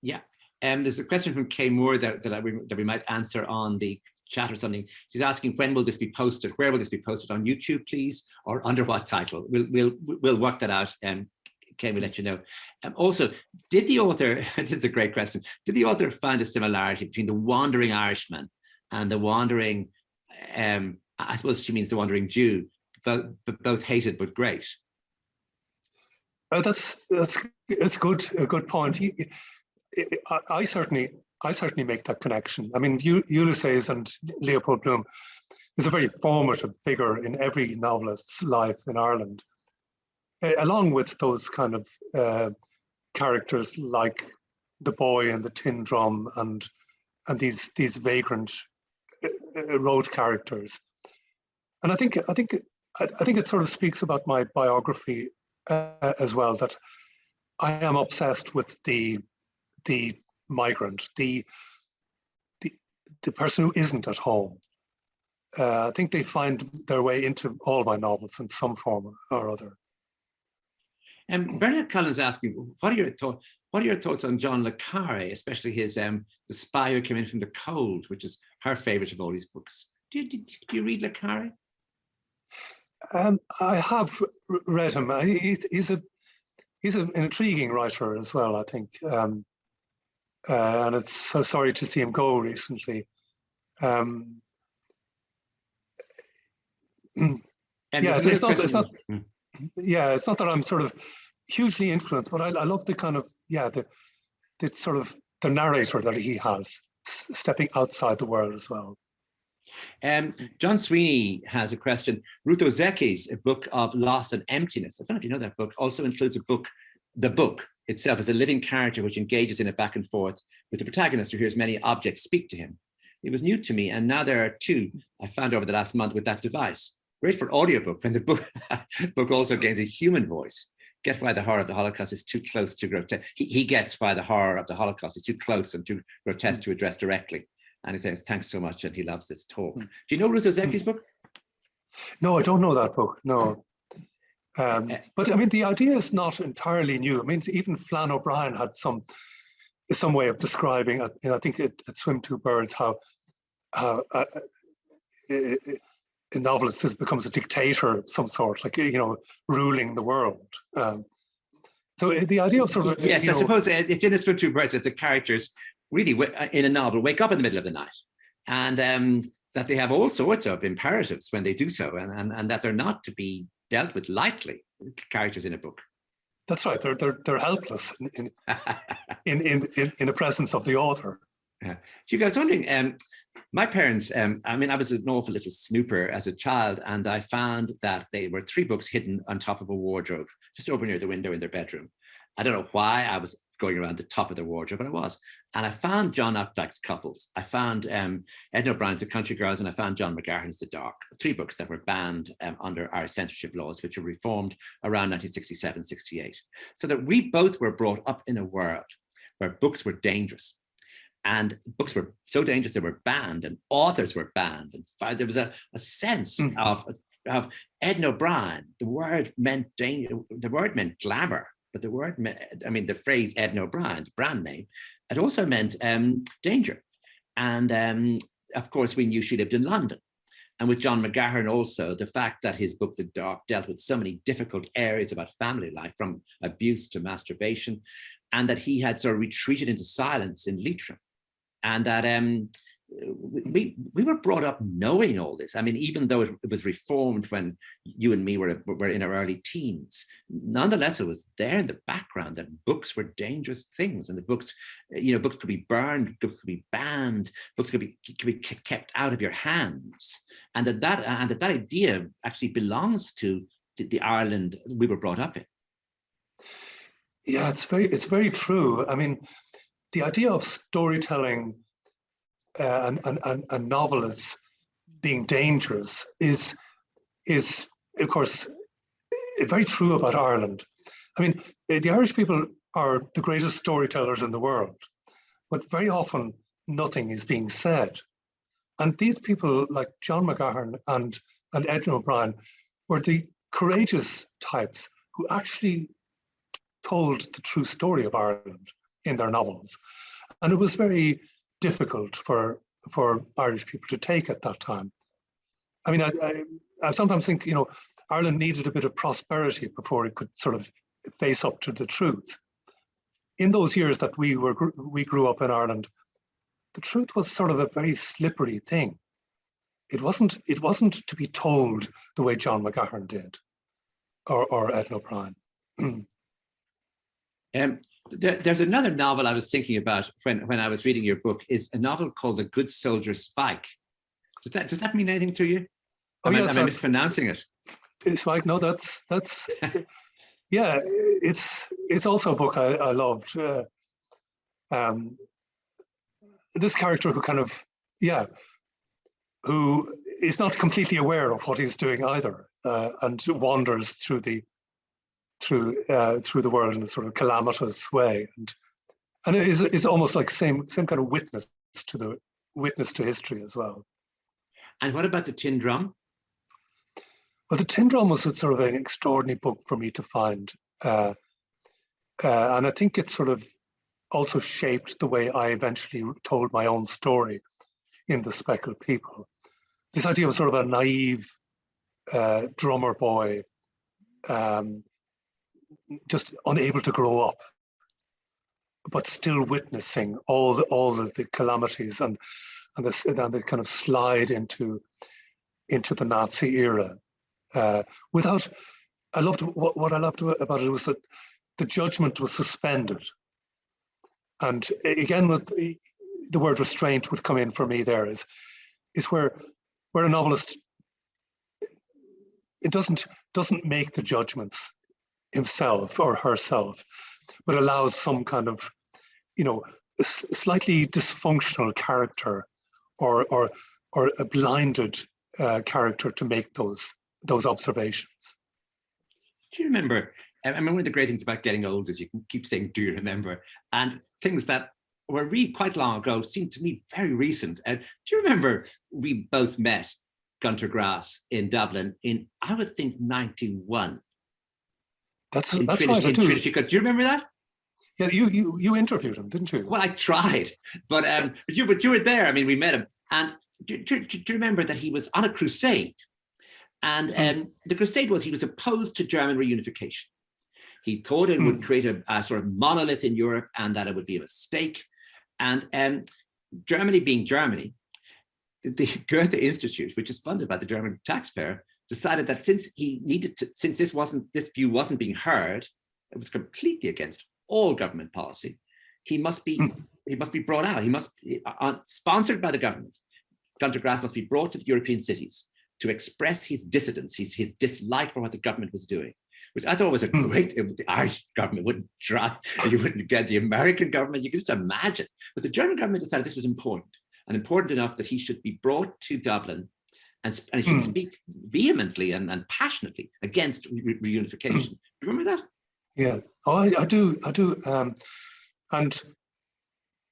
Yeah, there's a question from Kay Moore that we might answer on the chat or something. She's asking, when will this be posted? Where will this be posted? On YouTube, please, or under what title? We'll work that out. Kay will let you know. Also, did the author? This is a great question. Did the author find a similarity between the Wandering Irishman and the Wandering? I suppose she means the Wandering Jew. Both hated but great. That's good. A good point. I certainly make that connection. I mean, Ulysses and Leopold Bloom is a very formative figure in every novelist's life in Ireland, along with those kind of characters like the boy and the tin drum and these vagrant road characters. And I think it sort of speaks about my biography as well, that I am obsessed with the migrant, the person who isn't at home. I think they find their way into all my novels in some form or other. Bernard Cullen's asking, what are your thoughts on John le Carré, especially his The Spy Who Came In From the Cold, which is her favorite of all his books? Do you read le Carré? I have read him. He's an intriguing writer as well, I think. And it's so sorry to see him go recently. It's not that I'm sort of hugely influenced, but I love the kind of the sort of the narrator that he has, stepping outside the world as well. John Sweeney has a question. Ruth Ozecki's A Book of Loss and Emptiness, I don't know if you know that book, also includes the book itself is a living character which engages in a back and forth with the protagonist who hears many objects speak to him. It was new to me, and now there are two I found over the last month with that device. Great for audiobook when the book also gains a human voice. Get why the horror of the Holocaust is too close to grotesque. He gets why the horror of the Holocaust is too close and too grotesque to address directly. And he says, thanks so much, and he loves this talk. Do you know Ruth Ozecki's book? No, I don't know that book, no. But I mean, the idea is not entirely new. I mean, even Flann O'Brien had some way of describing, I think at Swim Two Birds, how a novelist becomes a dictator of some sort, like, ruling the world. So the idea of sort of... Yes, I suppose it's in Swim Two Birds that the characters really, in a novel, wake up in the middle of the night. And that they have all sorts of imperatives when they do so, and that they're not to be dealt with lightly, characters in a book. That's right. They're helpless in the presence of the author. Hugo, I was wondering, my parents, I mean, I was an awful little snooper as a child, and I found that there were 3 books hidden on top of a wardrobe, just over near the window in their bedroom. I don't know why I was going around the top of the wardrobe, but I was. And I found John Updike's Couples. I found Edna O'Brien's The Country Girls, and I found John McGahern's The Dark, 3 books that were banned under our censorship laws, which were reformed around 1967, 68. So that we both were brought up in a world where books were dangerous. And books were so dangerous they were banned, and authors were banned. And there was a sense of Edna O'Brien. The word meant danger. The word meant glamour, but the word meant, I mean, the phrase Edna O'Brien, the brand name, it also meant danger. And of course, we knew she lived in London. And with John McGahern also, the fact that his book, The Dark, dealt with so many difficult areas about family life, from abuse to masturbation, and that he had sort of retreated into silence in Leitrim. And that we were brought up knowing all this. I mean, even though it was reformed when you and me were in our early teens, nonetheless, it was there in the background that books were dangerous things, and the books, you know, books could be burned, books could be banned, books could be kept out of your hands, and that idea actually belongs to the Ireland we were brought up in. Yeah, it's very true. I mean, the idea of storytelling and novelists being dangerous is of course very true about Ireland. I mean, the Irish people are the greatest storytellers in the world, but very often nothing is being said. And these people like John McGahern and Edna O'Brien were the courageous types who actually told the true story of Ireland in their novels. And it was very difficult for Irish people to take at that time. I mean, I sometimes think, you know, Ireland needed a bit of prosperity before it could sort of face up to the truth. In those years that we grew up in Ireland, the truth was sort of a very slippery thing. It wasn't to be told the way John McGahern did, or Edna O'Brien. There's another novel I was thinking about when I was reading your book, is a novel called The Good Soldier Spike. Does that mean anything to you? Am I mispronouncing it? Spike, no, that's yeah, it's also a book I loved. This character who kind of, yeah, who is not completely aware of what he's doing either, and wanders through the world in a sort of calamitous way, and it is almost like same kind of witness to history as well. And what about The Tin Drum? Well, The Tin Drum was sort of an extraordinary book for me to find, and I think it sort of also shaped the way I eventually told my own story in The Speckled People. This idea of sort of a naive drummer boy, just unable to grow up, but still witnessing all the calamities and the kind of slide into the Nazi era. What I loved about it was that the judgment was suspended, and again, with the word restraint would come in for me. There is where a novelist, it doesn't make the judgments himself or herself, but allows some kind of, you know, a slightly dysfunctional character or a blinded character to make those observations. Do you remember? I mean, one of the great things about getting old is you can keep saying, "Do you remember?" And things that were really quite long ago seem to me very recent. Do you remember we both met Gunter Grass in Dublin in, I would think, 91? That's right. I do. Do you remember that? Yeah, you interviewed him, didn't you? Well, I tried, but you were there. I mean, we met him, and do you remember that he was on a crusade? And the crusade was he was opposed to German reunification. He thought it would create a sort of monolith in Europe, and that it would be a mistake. And Germany being Germany, the Goethe Institute, which is funded by the German taxpayer, decided that since this view wasn't being heard, it was completely against all government policy. He must be brought out. He must be sponsored by the government. Gunter Grass must be brought to the European cities to express his dissidence, his dislike for what the government was doing, which I thought was a great. The Irish government wouldn't try. You wouldn't get the American government. You can just imagine. But the German government decided this was important, and important enough that he should be brought to Dublin and he should speak vehemently and passionately against reunification. Do you remember that? Yeah, oh, I do. And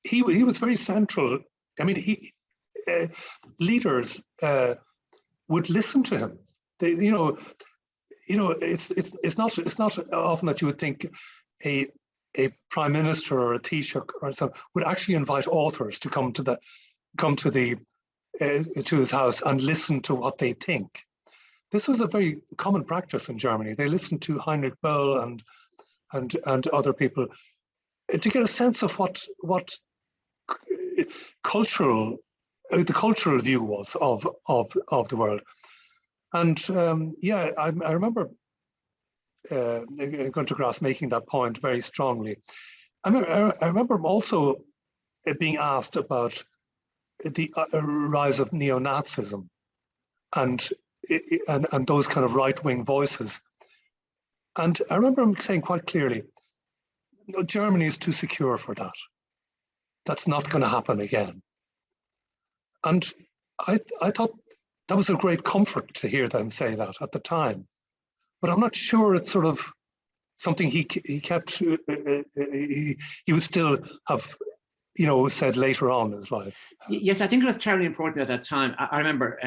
he was very central. I mean, leaders would listen to him. They, it's not often that you would think a prime minister or a Taoiseach or something would actually invite authors to come to his house and listen to what they think. This was a very common practice in Germany. They listened to Heinrich Böll and other people to get a sense of what the cultural view was of the world. And I remember Gunter Grass making that point very strongly. I remember also being asked about the rise of neo-Nazism and those kind of right-wing voices. And I remember him saying quite clearly, no, Germany is too secure for that. That's not going to happen again. And I thought that was a great comfort to hear them say that at the time. But I'm not sure it's sort of something he kept, he would still have, said later on in his life. Yes, I think it was terribly important at that time. I remember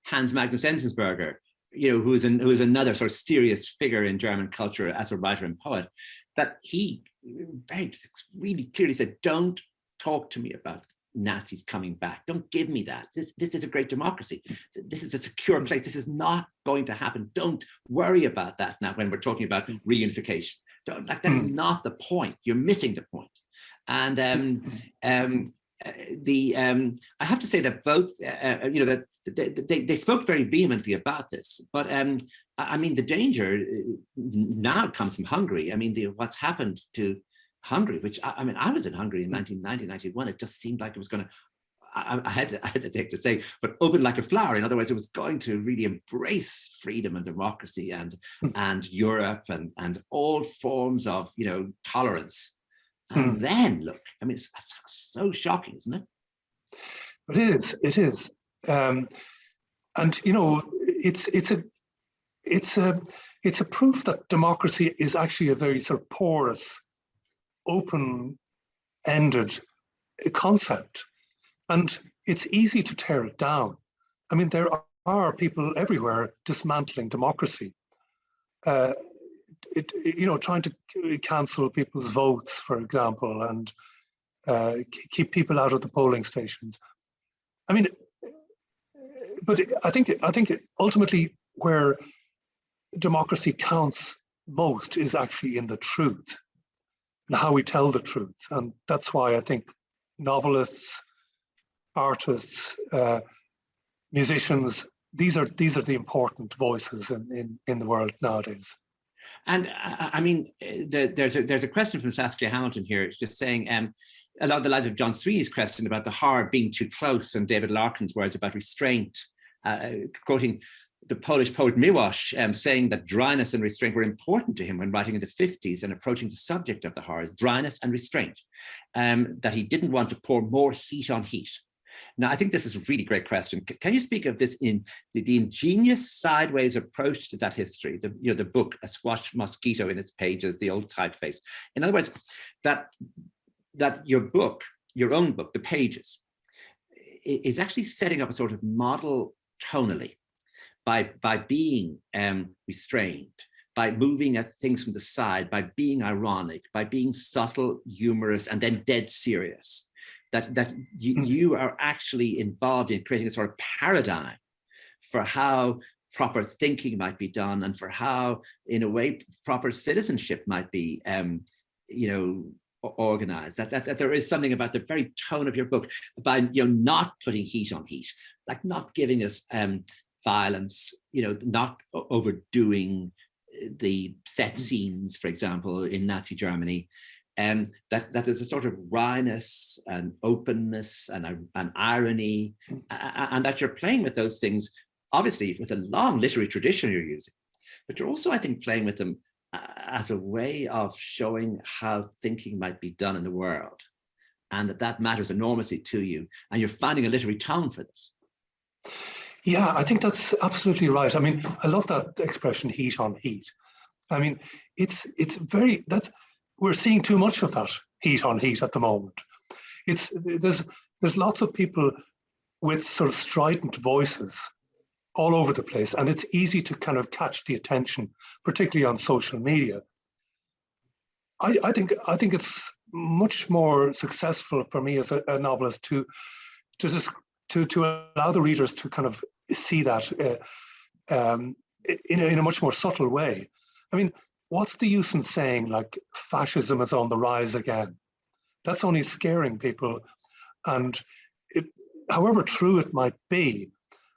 Hans Magnus Enzensberger, who was another sort of serious figure in German culture as a writer and poet, that he really clearly said, don't talk to me about Nazis coming back. Don't give me that. This is a great democracy. This is a secure place. This is not going to happen. Don't worry about that now when we're talking about reunification. That is not the point. You're missing the point. And I have to say that both, that they spoke very vehemently about this. But I mean, the danger now comes from Hungary. I mean, what's happened to Hungary, which I was in Hungary in 1990, 91. It just seemed like it was going to, I hesitate to say, but open like a flower. In other words, it was going to really embrace freedom and democracy and Europe and all forms of tolerance. And then look, I mean, it's so shocking, isn't it? It is. And it's a proof that democracy is actually a very sort of porous, open-ended concept, and it's easy to tear it down. I mean, there are people everywhere dismantling democracy, trying to cancel people's votes, for example, and keep people out of the polling stations. I mean, but I think ultimately where democracy counts most is actually in the truth and how we tell the truth. And that's why I think novelists, artists, musicians, these are the important voices in the world nowadays. And I mean, there's a question from Saskia Hamilton here. It's just saying, along the lines of John Sweeney's question about the horror being too close, and David Larkin's words about restraint, quoting the Polish poet Miłosz, saying that dryness and restraint were important to him when writing in the 50s and approaching the subject of the horrors, dryness and restraint, that he didn't want to pour more heat on heat. Now, I think this is a really great question. Can you speak of this in the ingenious sideways approach to that history, the book, A Squash Mosquito in its pages, the old typeface. In other words, that your own book, The Pages, is actually setting up a sort of model tonally by being restrained, by moving at things from the side, by being ironic, by being subtle, humorous, and then dead serious. That you are actually involved in creating a sort of paradigm for how proper thinking might be done, and for how, in a way, proper citizenship might be, organized. That there is something about the very tone of your book by not putting heat on heat, like not giving us violence, not overdoing the set scenes, for example, in Nazi Germany, that there's a sort of wryness and openness and irony, and that you're playing with those things, obviously with a long literary tradition you're using, but you're also, I think, playing with them as a way of showing how thinking might be done in the world, and that matters enormously to you, and you're finding a literary tone for this. Yeah, I think that's absolutely right. I mean, I love that expression, heat on heat. I mean, we're seeing too much of that heat on heat at the moment. There's lots of people with sort of strident voices all over the place, and it's easy to kind of catch the attention, particularly on social media. I think it's much more successful for me as a novelist to allow the readers to kind of see that in a much more subtle way. I mean, what's the use in saying like fascism is on the rise again? That's only scaring people, and however true it might be,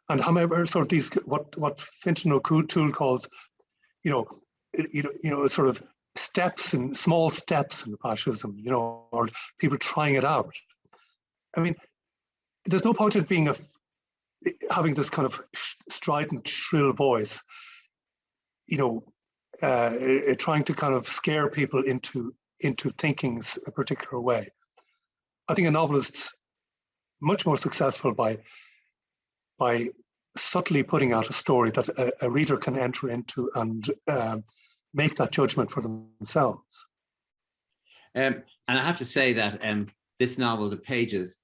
and however sort of these what Fintan O'Toole calls, sort of small steps in fascism, or people trying it out. I mean, there's no point in having this kind of strident, shrill voice, trying to kind of scare people into thinking a particular way. I think a novelist's much more successful by subtly putting out a story that a reader can enter into and make that judgment for themselves. And I have to say that this novel, The Pages,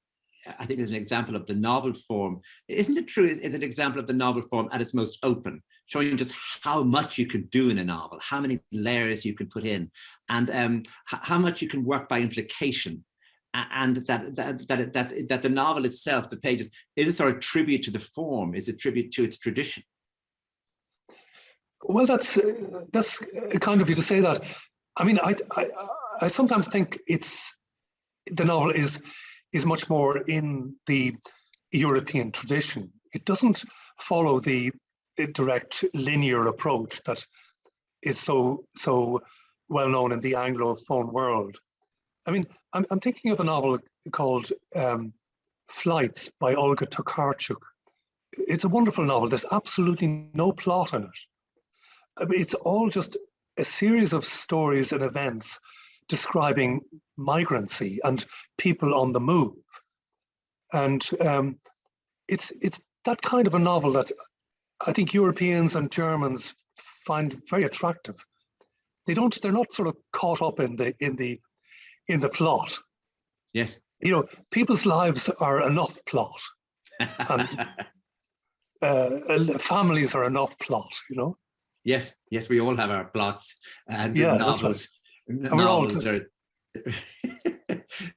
I think is an example of the novel form. Isn't it true? It's an example of the novel form at its most open, showing just how much you can do in a novel, how many layers you can put in, and how much you can work by implication, and that the novel itself, The Pages, is a sort of tribute to the form, is a tribute to its tradition. Well, that's kind of you to say that. I mean, I sometimes think the novel is much more in the European tradition. It doesn't follow the direct linear approach that is so well known in the Anglophone world. I mean, I'm thinking of a novel called Flights by Olga Tokarczuk. It's a wonderful novel. There's absolutely no plot in it. I mean, it's all just a series of stories and events describing migrancy and people on the move. And it's that kind of a novel that I think Europeans and Germans find very attractive. They're not sort of caught up in the plot. Yes. People's lives are enough plot. And families are enough plot, Yes, we all have our plots and novels. Right. Novels are.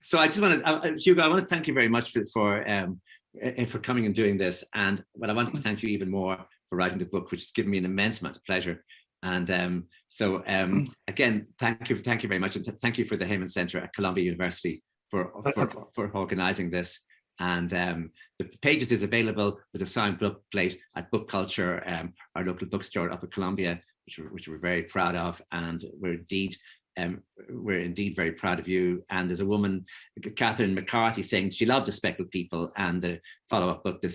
So I just want to, Hugo, I want to thank you very much for coming and doing this, but I want to thank you even more for writing the book, which has given me an immense amount of pleasure. And again, thank you very much, and thank you for the Heyman Center at Columbia University for organising this. And The Pages is available with a signed book plate at Book Culture, our local bookstore up at Columbia, which we're very proud of, and we're indeed very proud of you. And there's a woman, Catherine McCarthy, saying she loved The Speckled People and the follow-up book, The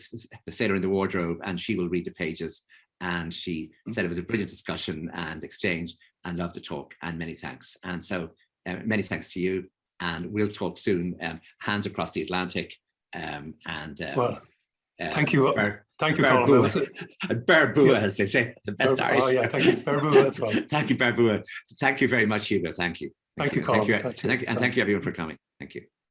Sailor in the Wardrobe, and she will read The Pages. And she said it was a brilliant discussion and exchange, and loved the talk, and many thanks. And so many thanks to you, and we'll talk soon, hands across the Atlantic. Thank you. Thank you, Colm. Berbua, as they say, the best Irish. Oh yeah, thank you, Berbua as well. Thank you, Berbua. Thank you very much, Hugo. Thank you. Thank you, Colm. Thank you, everyone, for coming. Thank you.